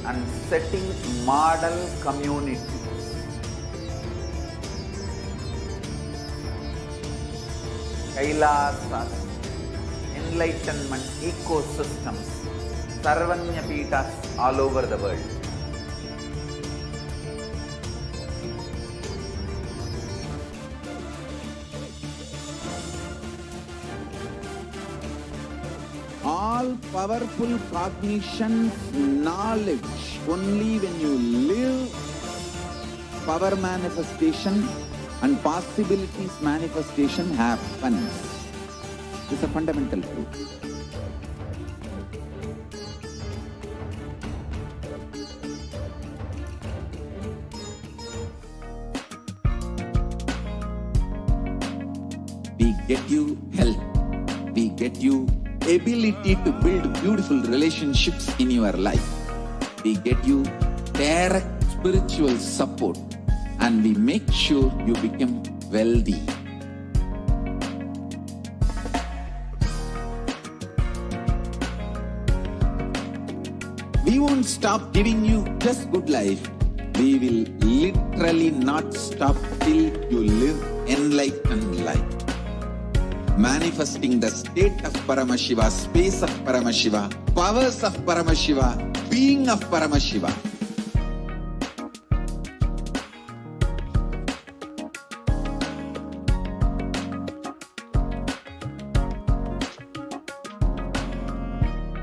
And setting model communities. Kailasas, enlightenment ecosystems, Sarvanya Pitas all over the world. All powerful cognition, knowledge, only when you live, power manifestation and possibilities manifestation happens. This is a fundamental truth. We get you health. We get you ability to build beautiful relationships in your life. We get you direct spiritual support, and we make sure you become wealthy. We won't stop giving you just good life. We will literally not stop till you live enlightened life. Manifesting the state of Paramashiva, space of Paramashiva, powers of Paramashiva, being of Paramashiva.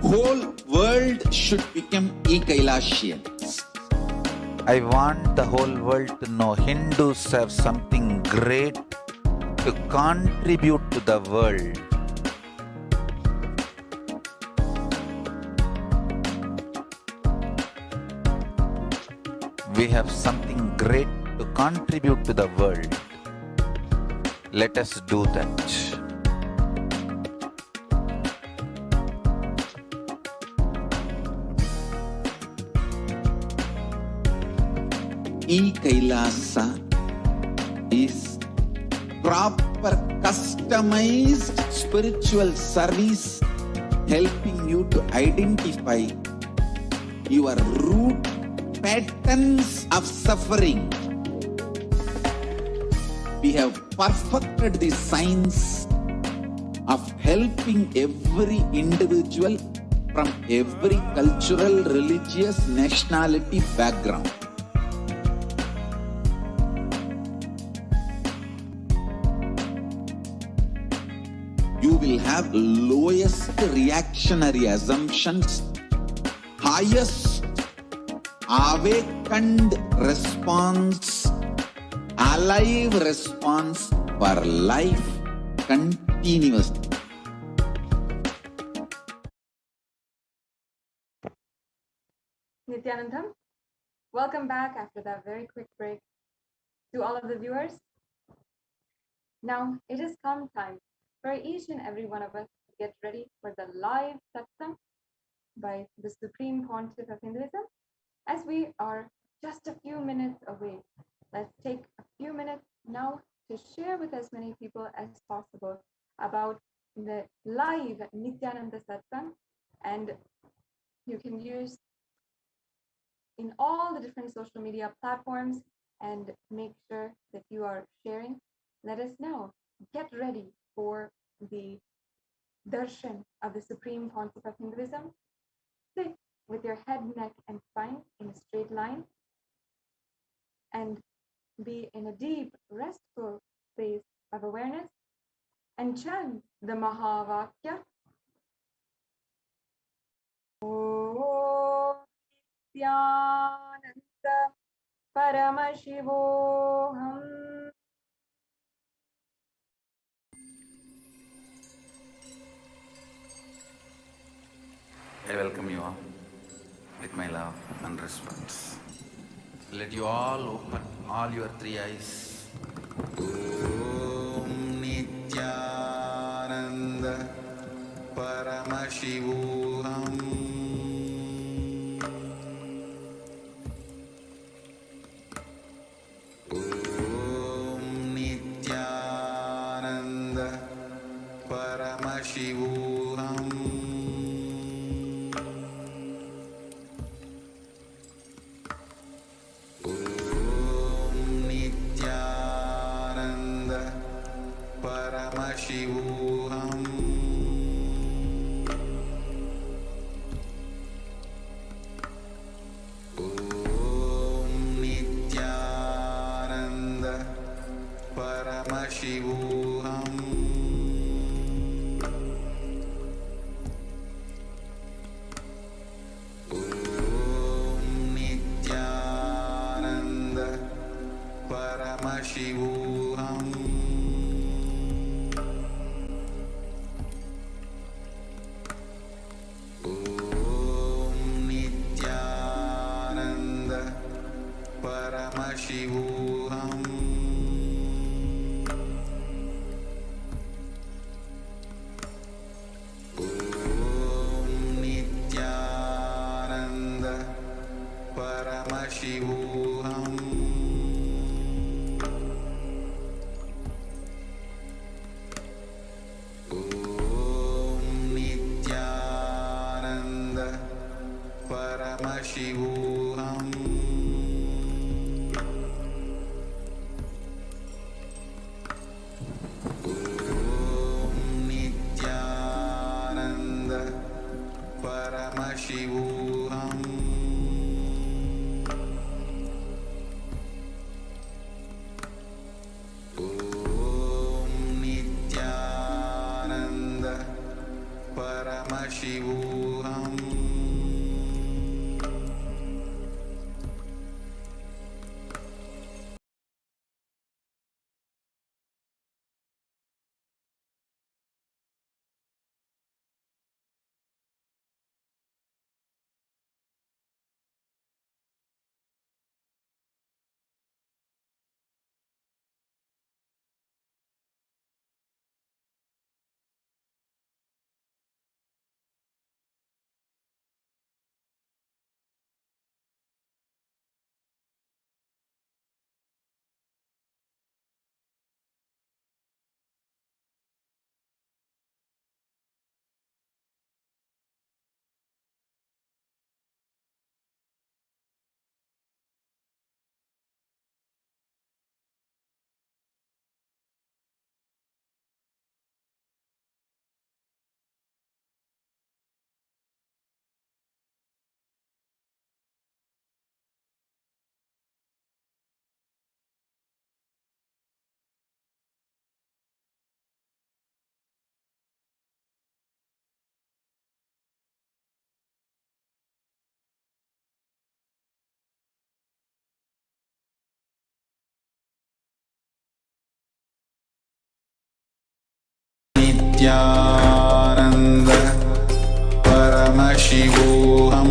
Whole world should become Kailasians. I want the whole world to know Hindus have something great to contribute to the world. We have something great to contribute to the world. Let us do that. Kailasa is proper customized spiritual service, helping you to identify your root patterns of suffering. We have perfected the science of helping every individual from every cultural, religious, nationality background. You will have lowest reactionary assumptions, highest awakened response, alive response for life continuously. Nithyanandam. Welcome back after that very quick break. To all of the viewers, now it has come time for each and every one of us to get ready for the live satsang by the Supreme Pontiff of Hinduism. As we are just a few minutes away, let's take a few minutes now to share with as many people as possible about the live Nithyananda satsang, and you can use in all the different social media platforms and make sure that you are sharing. Let us know. Get ready for the darshan of the Supreme Pontiff of Hinduism. Sit with your head, neck, and spine in a straight line and be in a deep, restful space of awareness and chant the Mahavakya. Om Nithyananda Paramashivoham. I welcome you all with my love and respect. Let you all open all your three eyes. Om Nithyananda Paramashivoham. Om Nithyananda Paramashivoham. Paramashivoham. Om Nithyananda Paramashivoham. Om Nithyananda Paramashivoham. Paramashivoham. Om Nithyananda Paramashivoham. Om Nithyananda Paramashivoham. Paramashivoham. Om Nithyananda Paramashivoham. Nithyananda Paramashivoham.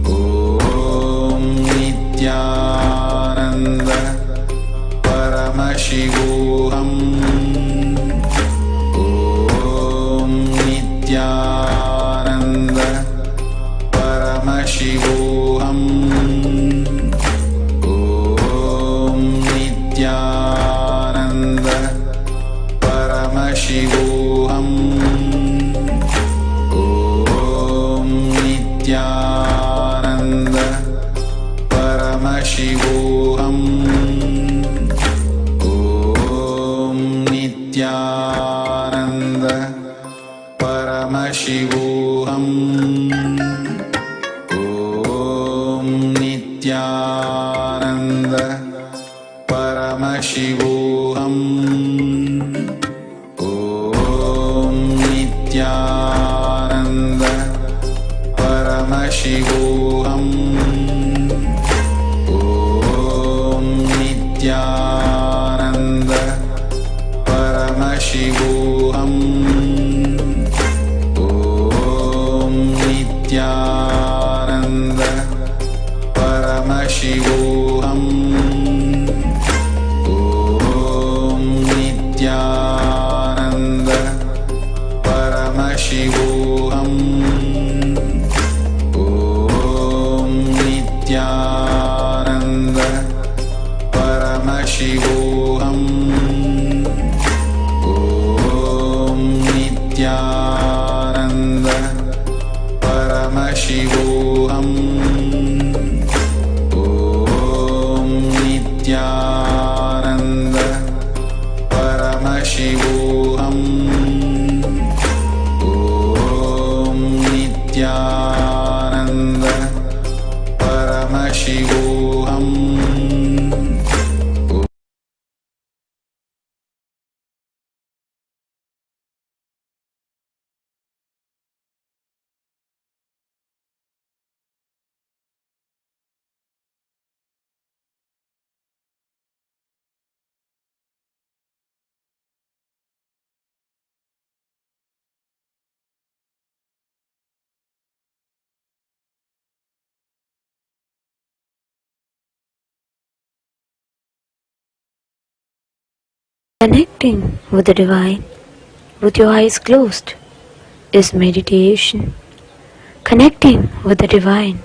Paramashivoham. Om Nithyananda Paramashivoham. Om Nithyananda Paramashivoham. Om Nithyananda Paramashivoham. Om Nithyananda Paramashivoham. Om Nithyananda Paramashivoham. Om Nithyananda Paramashivoham. Om Nithyananda Paramashivoham. Om Nithyananda Paramashivoham. Om Nithyananda Paramashivoham. Om Nithyananda Paramashivoham. Om Nithyananda Paramashivoham. Om Nithyananda Paramashivoham. Connecting with the divine with your eyes closed is meditation. Connecting with the divine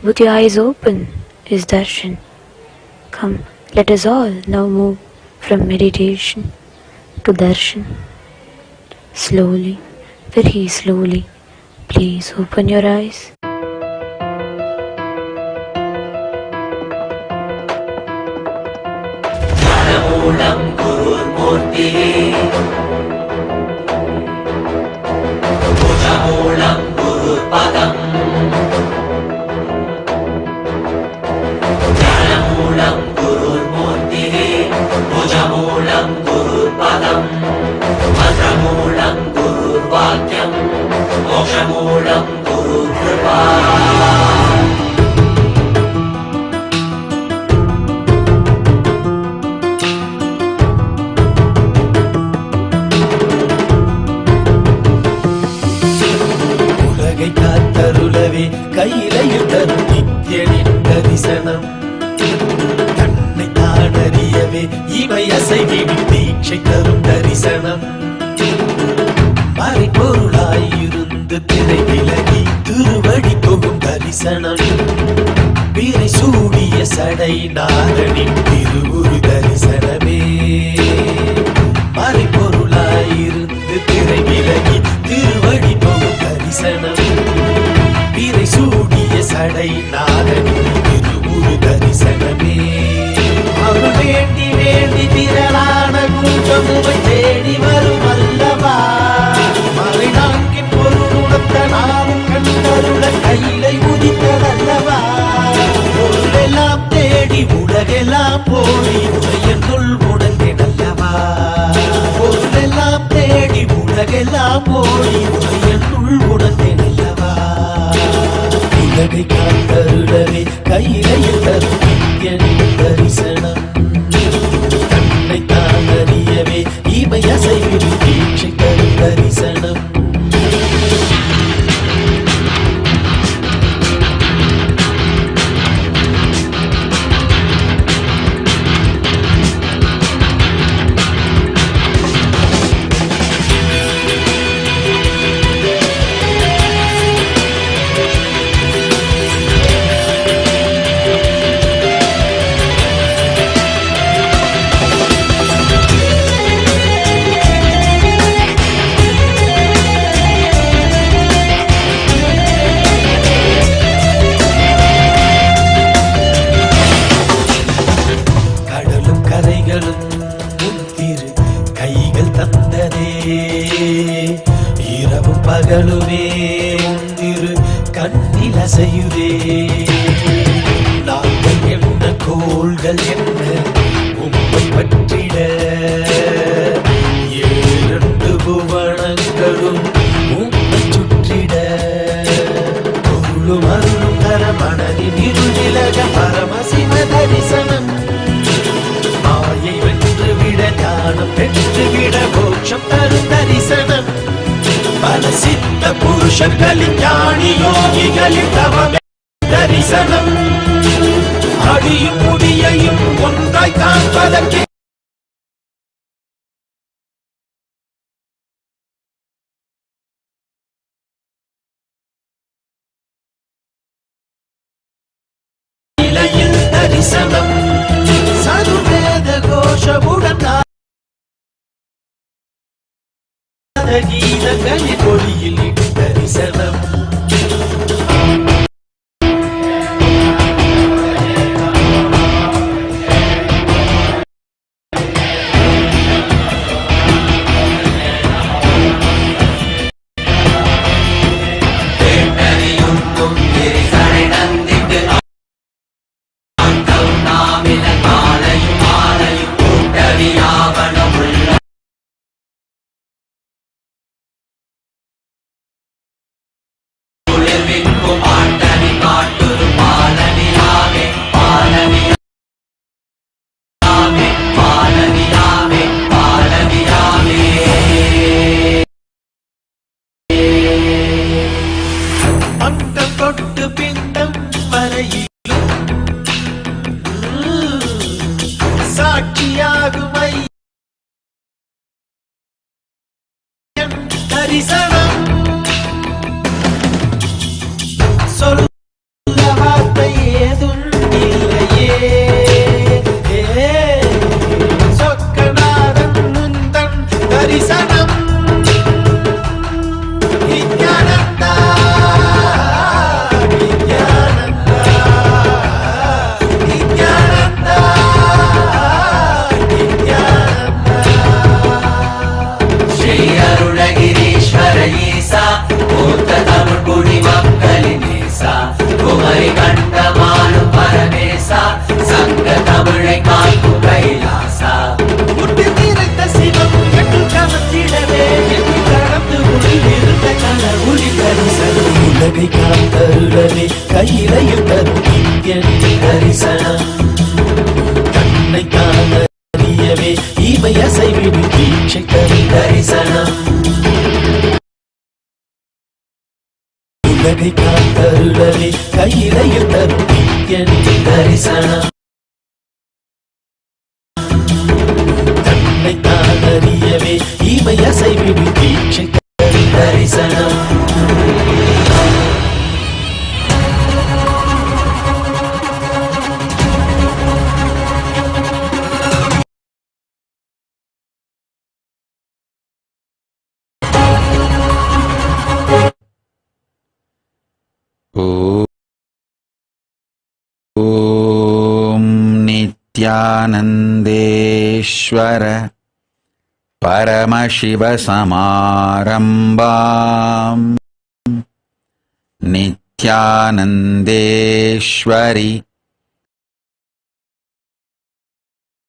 with your eyes open is darshan. Come, let us all now move from meditation to darshan. Slowly, very slowly, please open your eyes. கையிலையில் தரும் நித்யனின் தரிசனம் தன்னை தானறியவே இவை அசைவிடும் தீட்சை தரும் தரிசனம் மறைபொருளாயிருந்து திரை விலகி திருவடி தொகும் தரிசனம் பிறை சூடிய சடை நாதனின் திருவுரு தரிசனமே மறைபொருளாயிருந்து திரை விலகி திருவடி தொகும் தரிசனம் பிறை சூடிய சடை நாதனின் திருவுரு தரிசனமே அவள் வேண்டி வேண்டி திரளான குஞ்சமுவை தேடி வரும் அல்லவா மறை நான்கின் பொருளுணர்த்த நானும் கண்டருள கையிலை உதித்ததல்லவா பொருளெல்லாம் தேடி உலகெல்லாம் போடி உடையனுள் உணர்ந்தேனல்லவா பொருளெல்லாம் தேடி உலகெல்லாம் போடி உடையனுள் உணர்ந்தேனல்லவா உலகை காத்தருளவே கையிலையில் தரும் நித்யனின் தரிசனம் தன்னை தான் அறியவே இவை அசைவிடும் தீட்சை தரும் தரிசனம் அசையுதே. நாங்கள் என்ன கோள்கள் என்ன உம்மை பற்றிட, இரண்டு புவனங்களும் உம்மை சுற்றிட. பொருளும் அருளும் தர மனதின் இருள் விலக பரமசிவ தரிசனம். மாயை வென்றுவிட ஞானம் பெற்றுவிட மோட்சம் தரும் தரிசனம். பல சித்த புருஷர்களின் ஞானி யோகிகளின் தவமே தரிசனம். அடியும் முடியையும் ஒன்றாய் காண்பதற்கு நிலையில் தரிசனம். சதுர்வேத கோஷமுடன் கீதங்களின் ஒளியில் தரிசனம். அண்டம் தொட்டு பிண்டம் வரையிலும் சாட்சியாகும் ஐயன் தரிசனம். சொல்ல வார்த்தை ஏதும் இல்லையே. சொக்கநாதன் முந்தன் தரிசனம். நித்யானந்தா நித்யானந்தா நித்யானந்தா நித்யானந்தா. ஸ்ரீ அருணகிரீஸ்வர ஈசா மூத்த தமிழ் குடி மக்களின் ஈசா. குமரி கண்டமானும் பரமேசா சங்க தமிழை காக்கும் கைலாசா. முட்டு தீர்த்த சிவம் எட்டு கமத்திடவே எட்டு கடந்து உளில் இருந்த கனவுளி தரிசனம். உலகை காத்தருளவே கையிலையில் தரும் நித்யன் தரிசனம். கண்ணை காண அறியவே இமை அசைவிடும் தீட்சை தரும் தரிசனம். உலகை காத்தருளவே கையிலையில் தரும் நித்யன் தரிசனம். கண்ணை காண அறியவே இமை அசைவிடும் தீட்சை தரும் தரிசனம். ஓம் நித்யானந்தேஸ்வர பரமசிவசமாரம்பாம் நித்யானந்தேஸ்வரி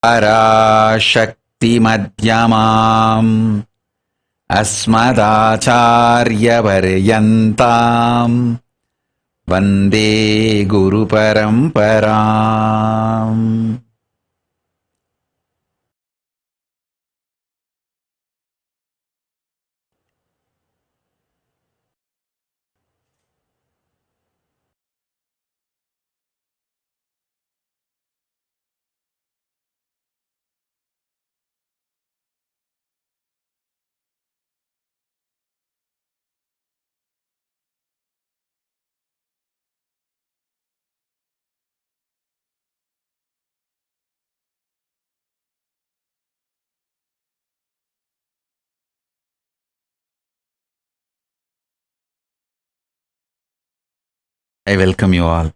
பராசக்தி மத்யமாம் அஸ்மதாச்சார்யபர்யந்தாம் வந்தே குரு பரம்பராம். I welcome you all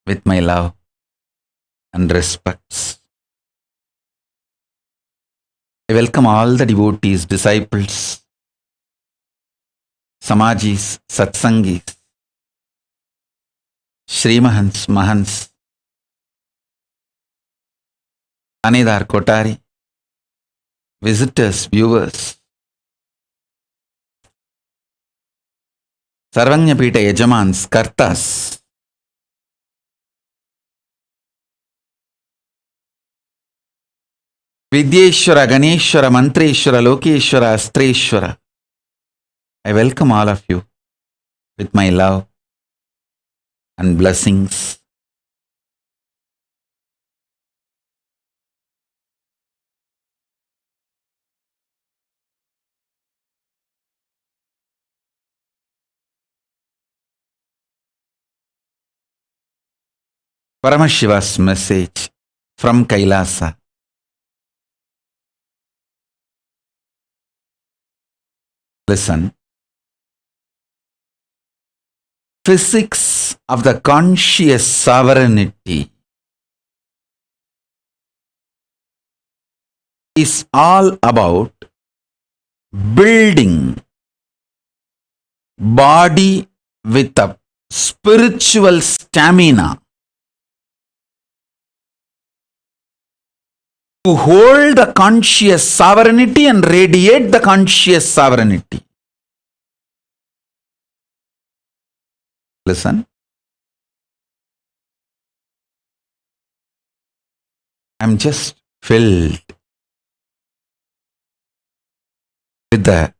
with my love and respects. I welcome all the devotees, disciples, Samajis, Satsangis, Srimahans Mahans, Anidar Kotari, visitors, viewers, Sarvanyapita Yajamans, Kartas, Vidyeshwara, Ganeshwara, Mantreshwara, Lokeshwara, Astreshwara. I welcome all of you with my love and blessings. Paramashiva's message from Kailasa. Listen. Physics of the conscious sovereignty is all about building body with a spiritual stamina to hold the conscious sovereignty and radiate the conscious sovereignty. Listen. I'm just filled with the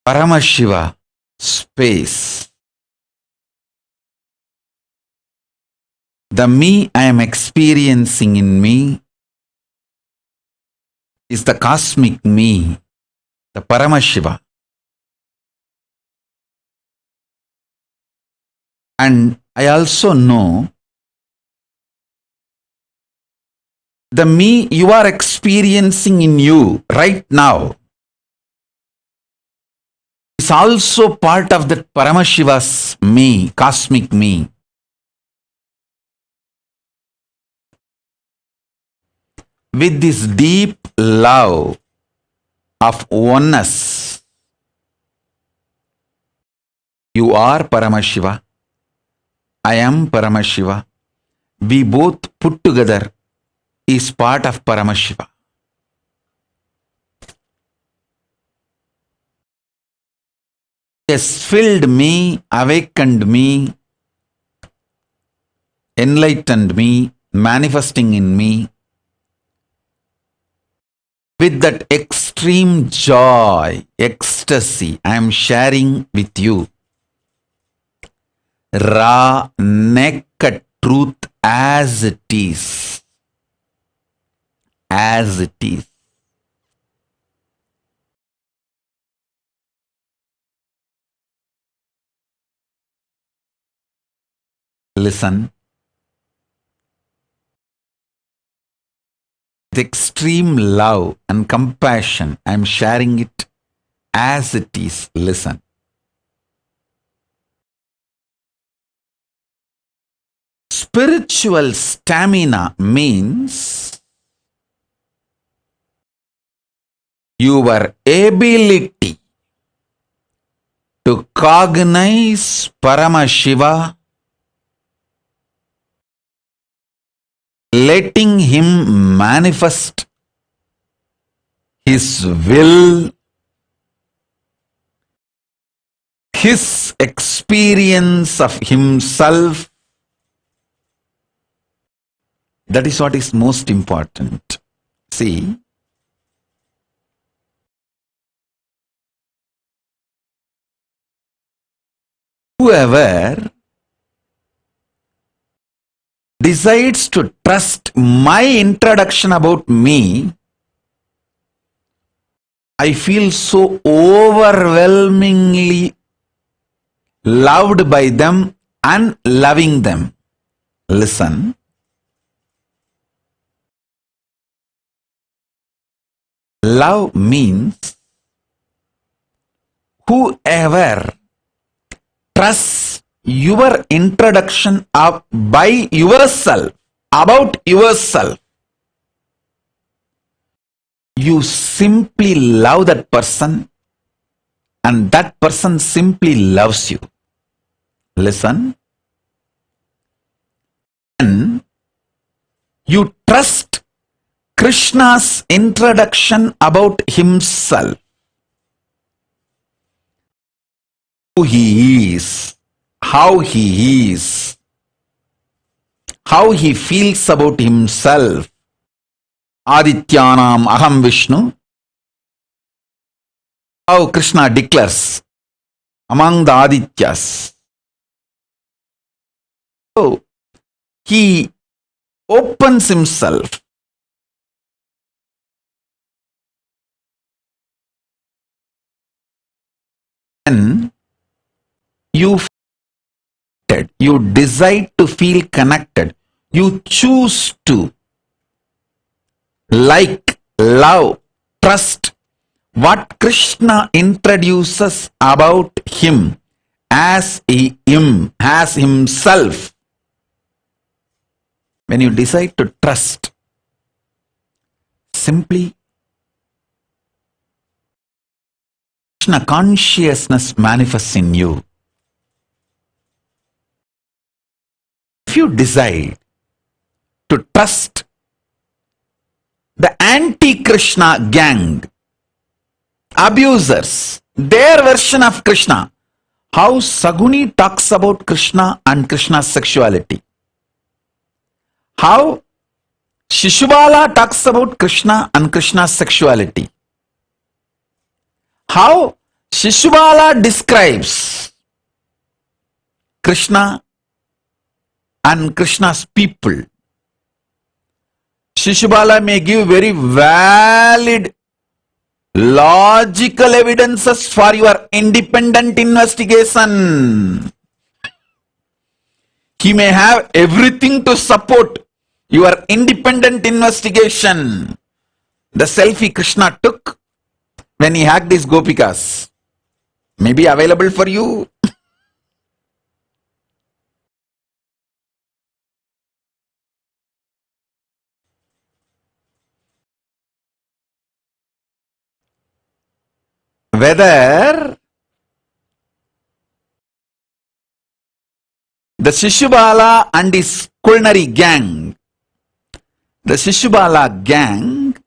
Paramashiva space. The me I am experiencing in me is the cosmic me, the Paramashiva. And I also know the me you are experiencing in you right now is also part of the Paramashiva's me, cosmic me. With this deep love of oneness, you are Paramashiva, I am Paramashiva. We both put together is part of Paramashiva. He has filled me, awakened me, enlightened me, manifesting in me with that extreme joy, ecstasy I am sharing with you. Raw, naked truth as it is. As it is. Listen. With extreme love and compassion, I am sharing it as it is. Listen. Spiritual stamina means your ability to cognize Paramashiva, letting him manifest his will, his experience of himself. That is what is most important. See, whoever decides to trust my introduction about me, I feel so overwhelmingly loved by them and loving them. Listen. Love means whoever trusts your introduction of by yourself, about yourself, you simply love that person and that person simply loves you. Listen. When you trust Krishna's introduction about himself, who he is, how he is, how he feels about himself. Adityanam Aham Vishnu. How Krishna declares among the Adityas. So, he opens himself. When you decide to feel connected, you choose to like, love, trust what Krishna introduces about him as as himself. When you decide to trust, simply Krishna consciousness manifests in you. If you decide to trust the anti-Krishna gang, abusers, their version of Krishna, how Saguni talks about Krishna and Krishna's sexuality, how Shishubala talks about Krishna and Krishna's sexuality, how Shishubala describes Krishna and Krishna's people. Shishubala may give very valid logical evidences for your independent investigation. He may have everything to support your independent investigation. The selfie Krishna took when he hugged his gopikas may be available for you. Whether the Shishubala and his culinary gang, the Shishubala gang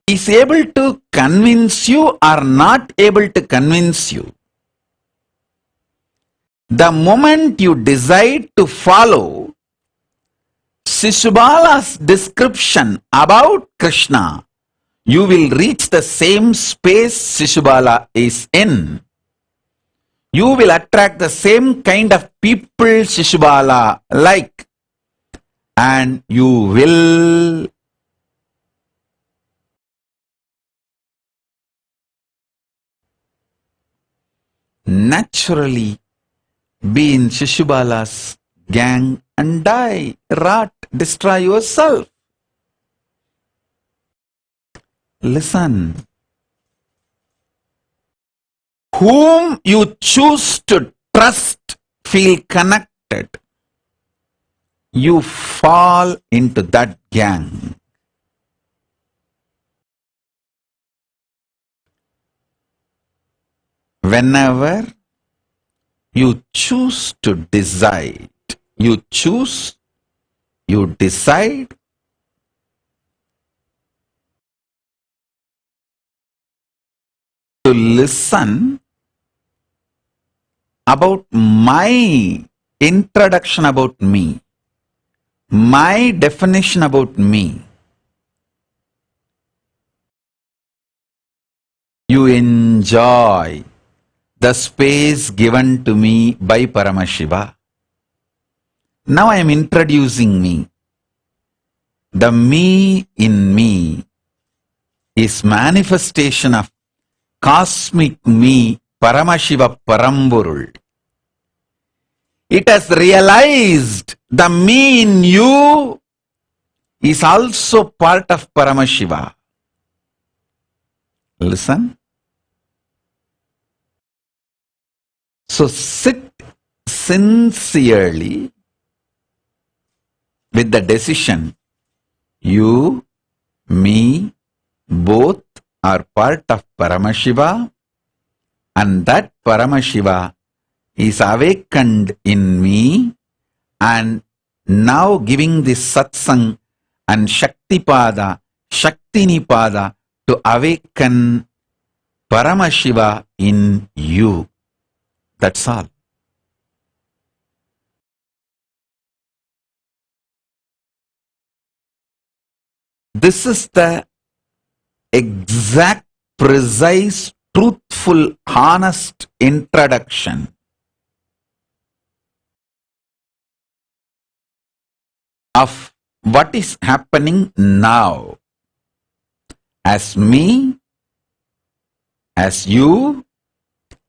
is able to convince you or not able to convince you. The moment you decide to follow Shishubala's description about Krishna, you will reach the same space Shishubala is in. You will attract the same kind of people Shishubala like, and you will naturally be in Shishubala's gang and die, rot, destroy yourself. Listen. Whom you choose to trust, feel connected, you fall into that gang. Whenever you choose to decide, you decide to listen about my introduction about me, my definition about me. You enjoy the space given to me by Paramashiva. Now I am introducing me. The me in me is manifestation of cosmic me, Paramashiva Paramburul. It has realized the me in you is also part of Paramashiva. Listen. So sit sincerely with the decision, you, me, both are part of Paramashiva, and that Paramashiva is awakened in me, and now giving this satsang and Shaktipada, Shaktinipada to awaken Paramashiva in you. That's all. This is the exact, precise, truthful, honest introduction of what is happening now as me, as you,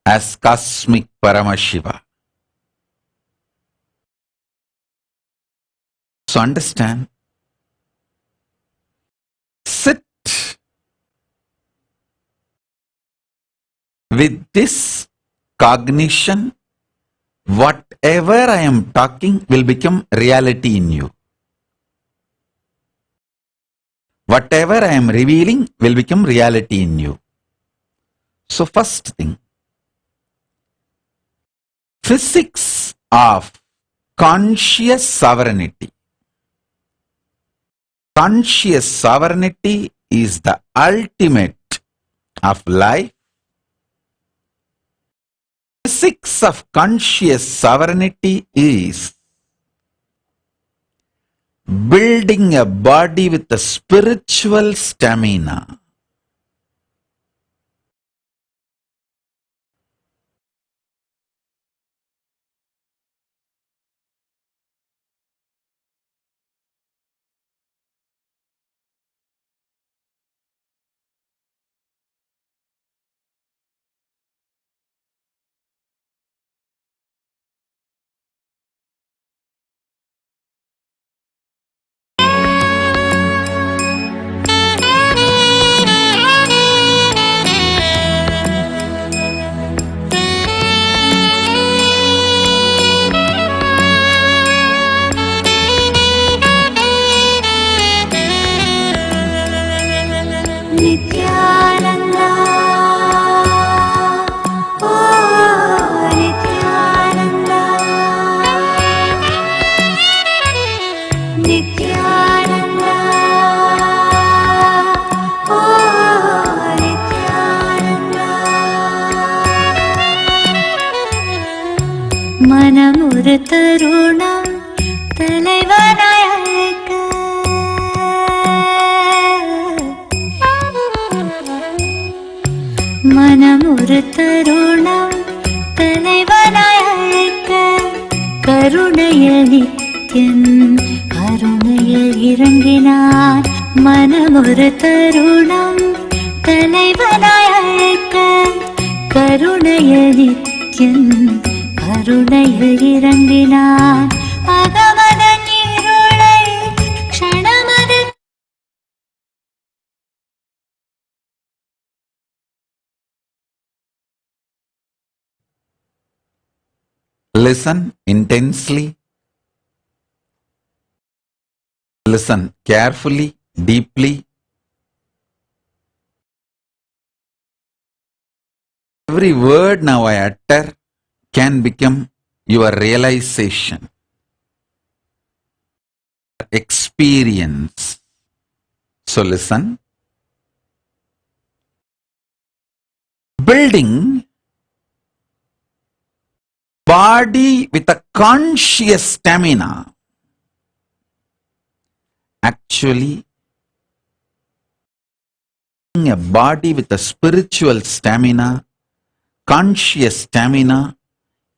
as cosmic Paramashiva. So understand, sit with this cognition. Whatever I am talking will become reality in you. Whatever I am revealing will become reality in you. So first thing, physics of conscious sovereignty. Conscious sovereignty is the ultimate of life. Physics of conscious sovereignty is building a body with a spiritual stamina. Nithyananda, oh Nithyananda, Nithyananda, oh Nithyananda. Manamuru tarunam தலைவனாய் அழைக்க மனமுறு தருணம் தலைவனாய் அழைக்க கருணையில் நித்யன் கருணையில் இறங்கினான். மனமுறு தருணம் தலைவனாய் அழைக்க கருணையில் நித்யன் கருணையில் இறங்கினான். அகமதன் இருளை க்ஷணமது Listen intensely. Listen carefully, deeply. Every word now I utter can become your realization, experience. So listen. Building body with a conscious stamina. Actually, a body with a spiritual stamina, conscious stamina,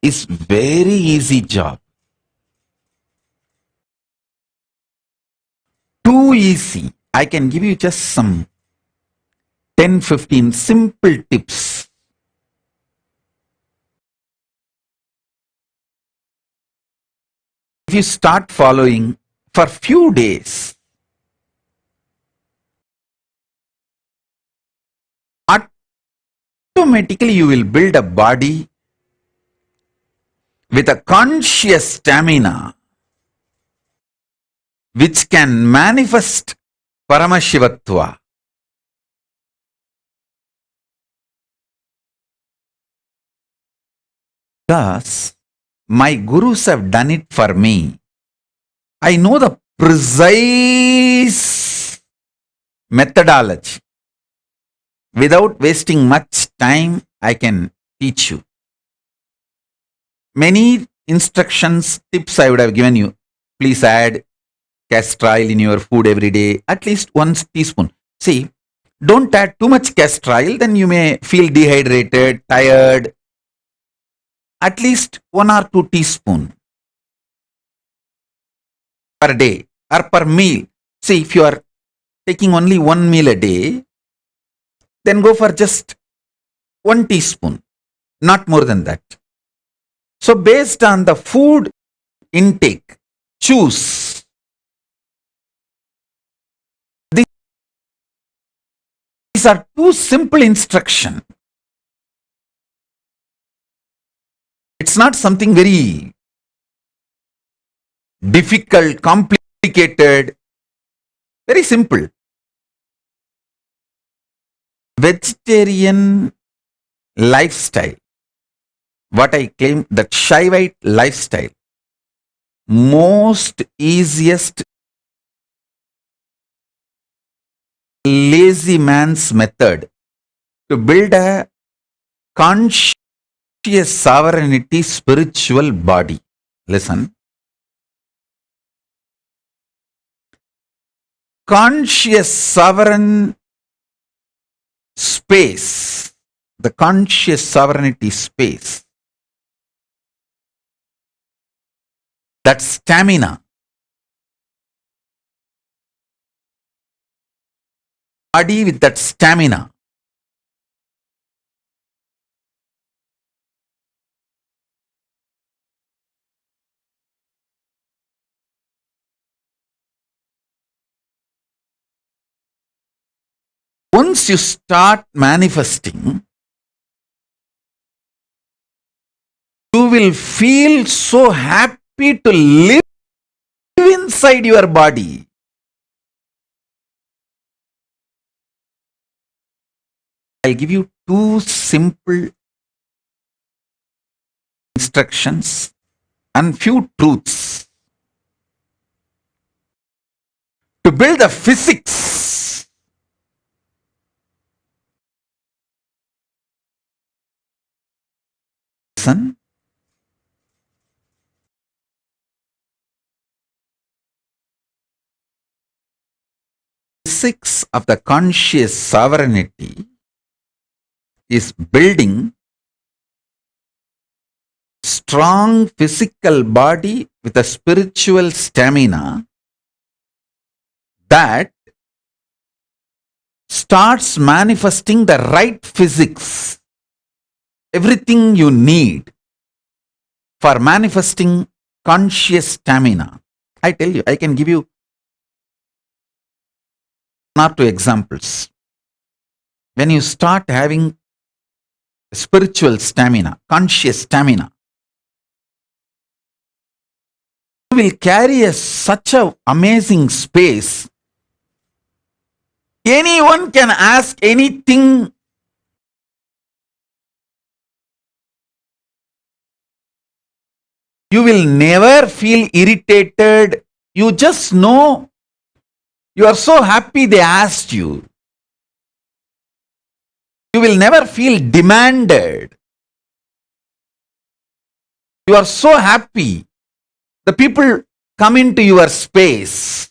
is very easy job. Too easy. I can give you just some 10-15 simple tips. If you start following for few days, automatically you will build a body with a conscious stamina which can manifest Paramashivatva. Because my gurus have done it for me. I know the precise methodology. Without wasting much time, I can teach you. Many instructions, tips I would have given you. Please add castor oil in your food every day, at least 1 teaspoon. See, don't add too much castor oil, then you may feel dehydrated, tired. At least 1 or 2 teaspoon per day or per meal. See, if you are taking only 1 meal a day, then go for just 1 teaspoon, not more than that. So based on the food intake, choose. These are two simple instructions. It's not something very difficult, complicated, very simple. Vegetarian lifestyle, what I claim, that Shaivite lifestyle, most easiest lazy man's method to build a conscious sovereignty spiritual body. Listen. Conscious sovereign space, the conscious sovereignty space, that stamina, body with that stamina, once you start manifesting, you will feel so happy to live inside your body. I'll give you 2 simple instructions and few truths to build the physics. Listen. Physics of the conscious sovereignty is building strong physical body with a spiritual stamina that starts manifesting the right physics, everything you need for manifesting conscious stamina. I tell you, I can give you 1 or 2 examples. When you start having spiritual stamina, conscious stamina, you will carry such an amazing space. Anyone can ask anything. You will never feel irritated. You just know you are so happy they asked you. You will never feel demanded. You are so happy. The people come into your space.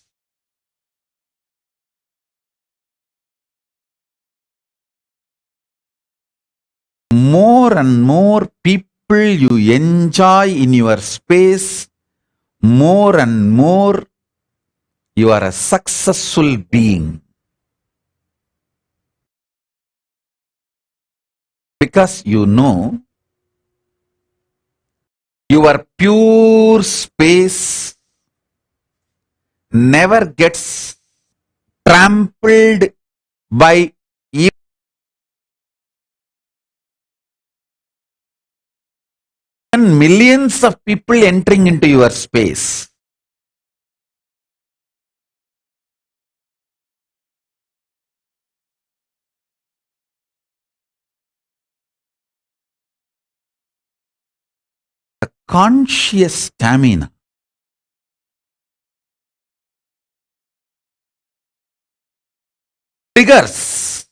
More and more people you enjoy in your space, more and more you are a successful being. Because you know your pure space never gets trampled by even millions of people entering into your space. conscious stamina. Triggers,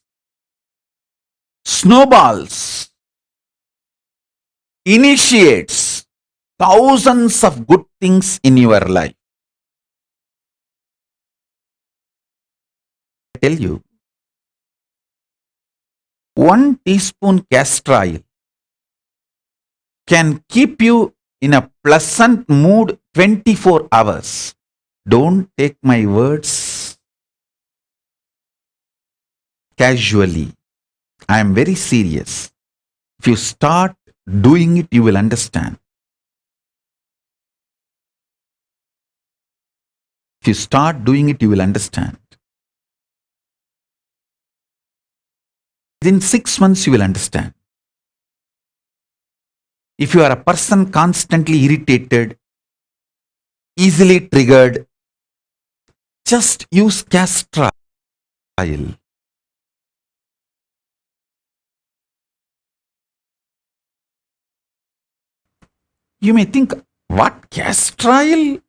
snowballs, initiates thousands of good things in your life. I tell you, 1 teaspoon castor oil can keep you in a pleasant mood 24 hours. Don't take my words casually. I am very serious. If you start doing it, you will understand. If you start doing it, you will understand. Within 6 months, you will understand. If you are a person constantly irritated, easily triggered, just use castor oil. You may think, what, castor oil?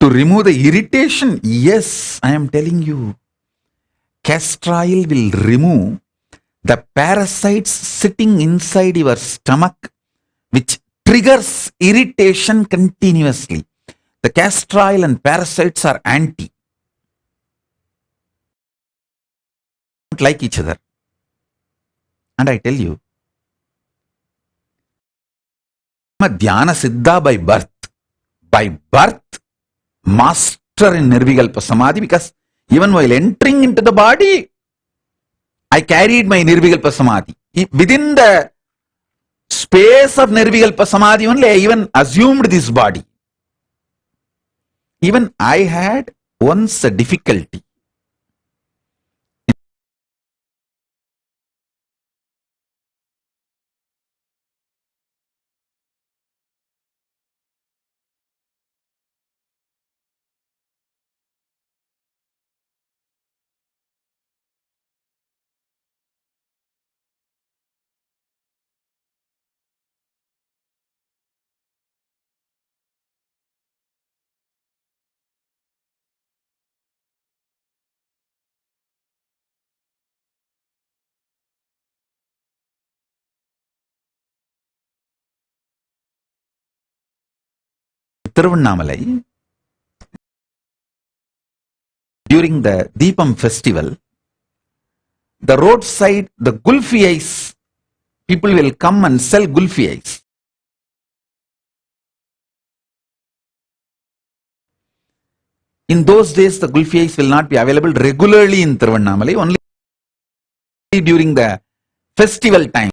To remove the irritation? Yes, I am telling you. Castor oil will remove the parasites sitting inside your stomach, which triggers irritation continuously. The castor oil and parasites are anti. Don't like each other. And I tell you, I'm a Dhyana Siddha by birth. By birth, master in Nirvikalpa Samadhi, because even while entering into the body, I carried my Nirvikalpa Samadhi. Within the space of Nirvikalpa Samadhi only, I even assumed this body. Even I had once a difficulty. Tiruvannamalai, during the Deepam festival, the roadside, the gulfi ice, people will come and sell gulfi ice. In those days, the gulfi ice will not be available regularly in Tiruvannamalai, only during the festival time.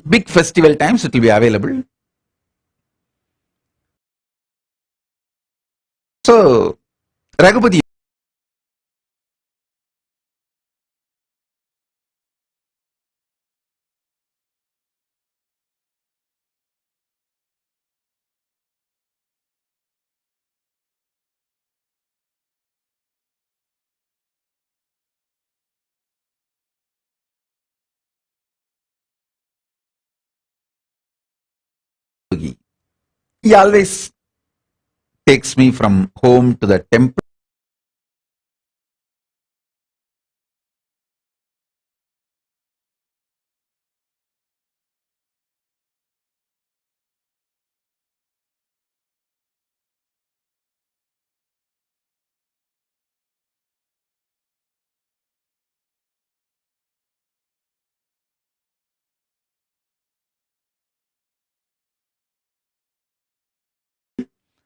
big festival times it will be available. So, Raghupati, he always takes me from home to the temple.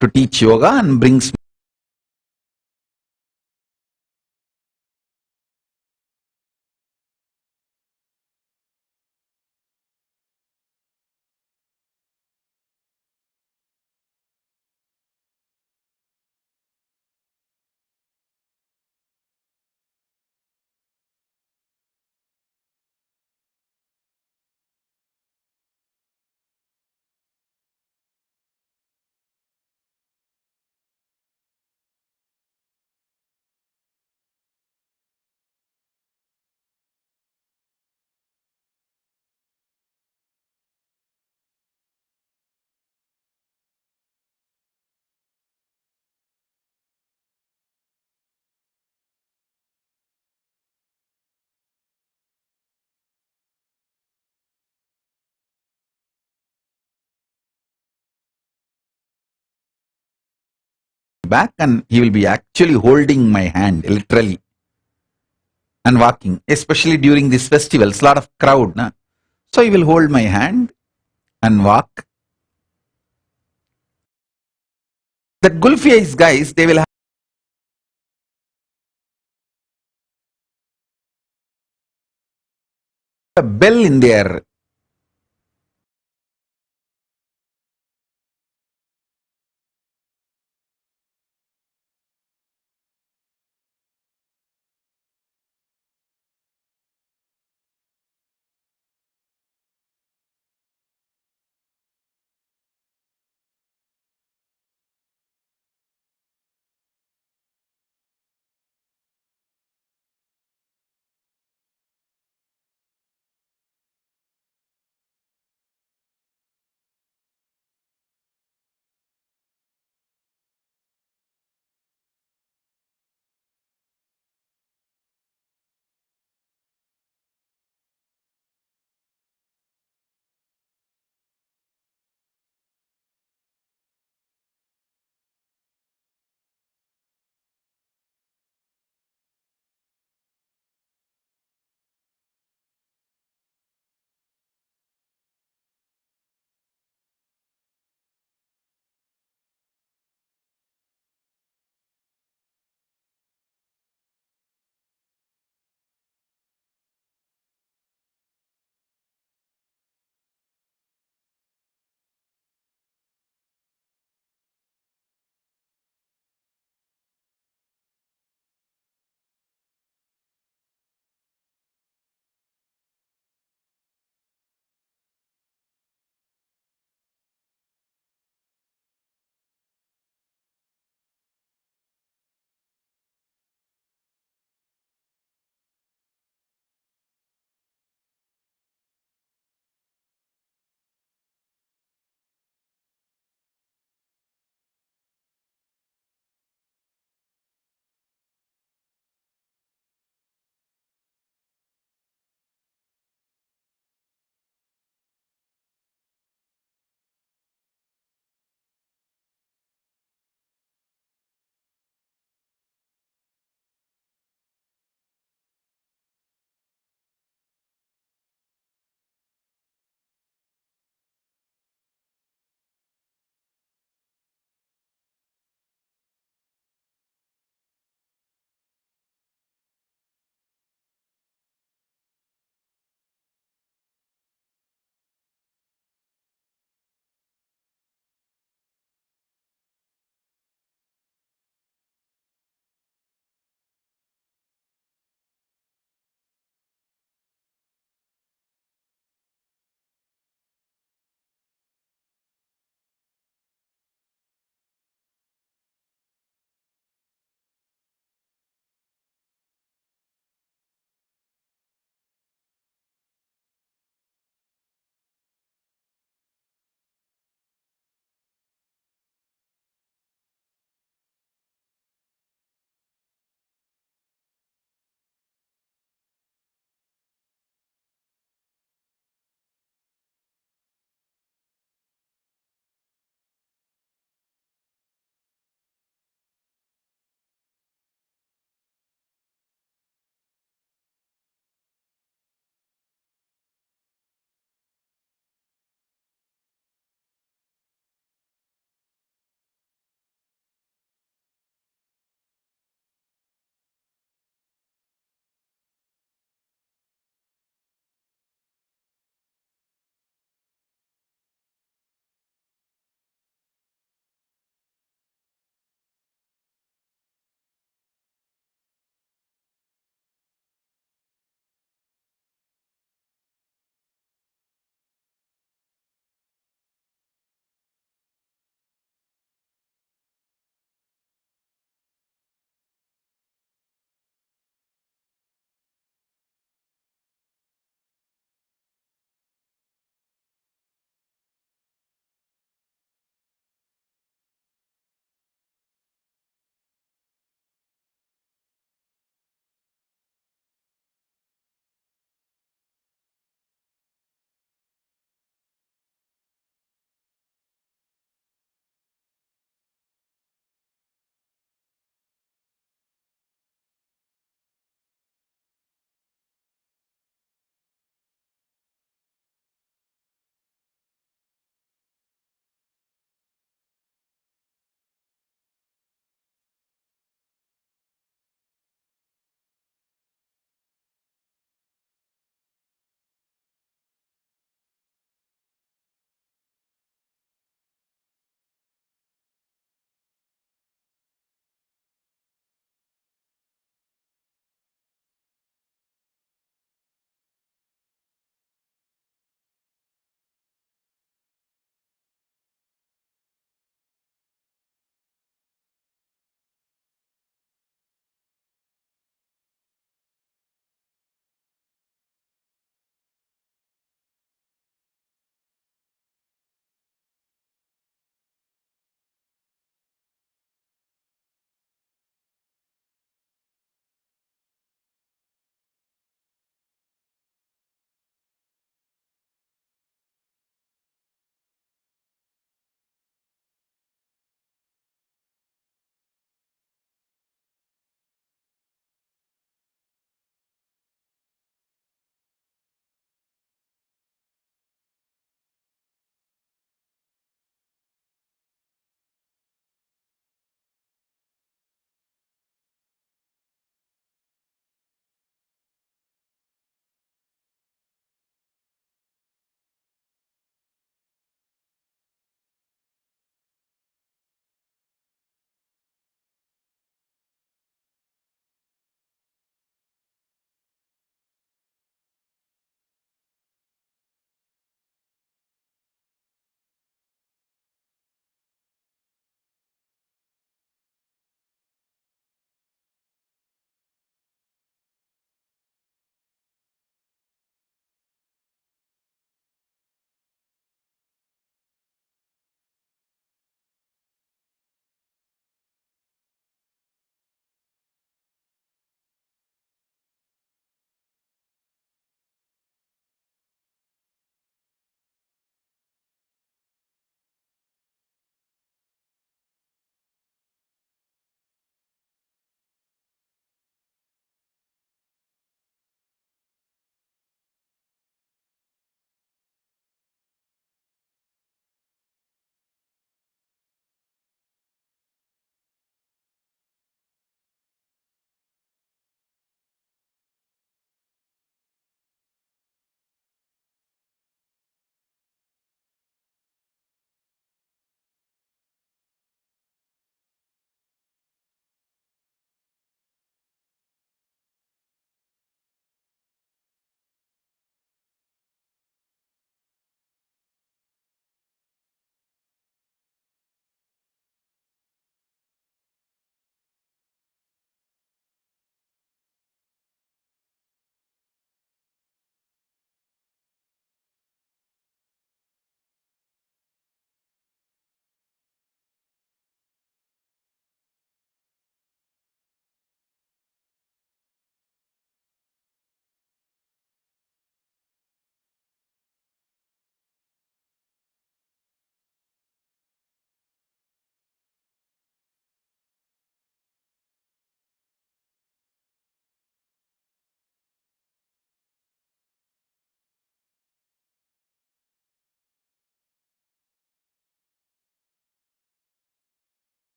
To teach yoga and brings back and he will be actually holding my hand literally and walking, especially during these festivals, lot of crowd. Na? So he will hold my hand and walk. That Gulfi eyes guys, they will have a bell in their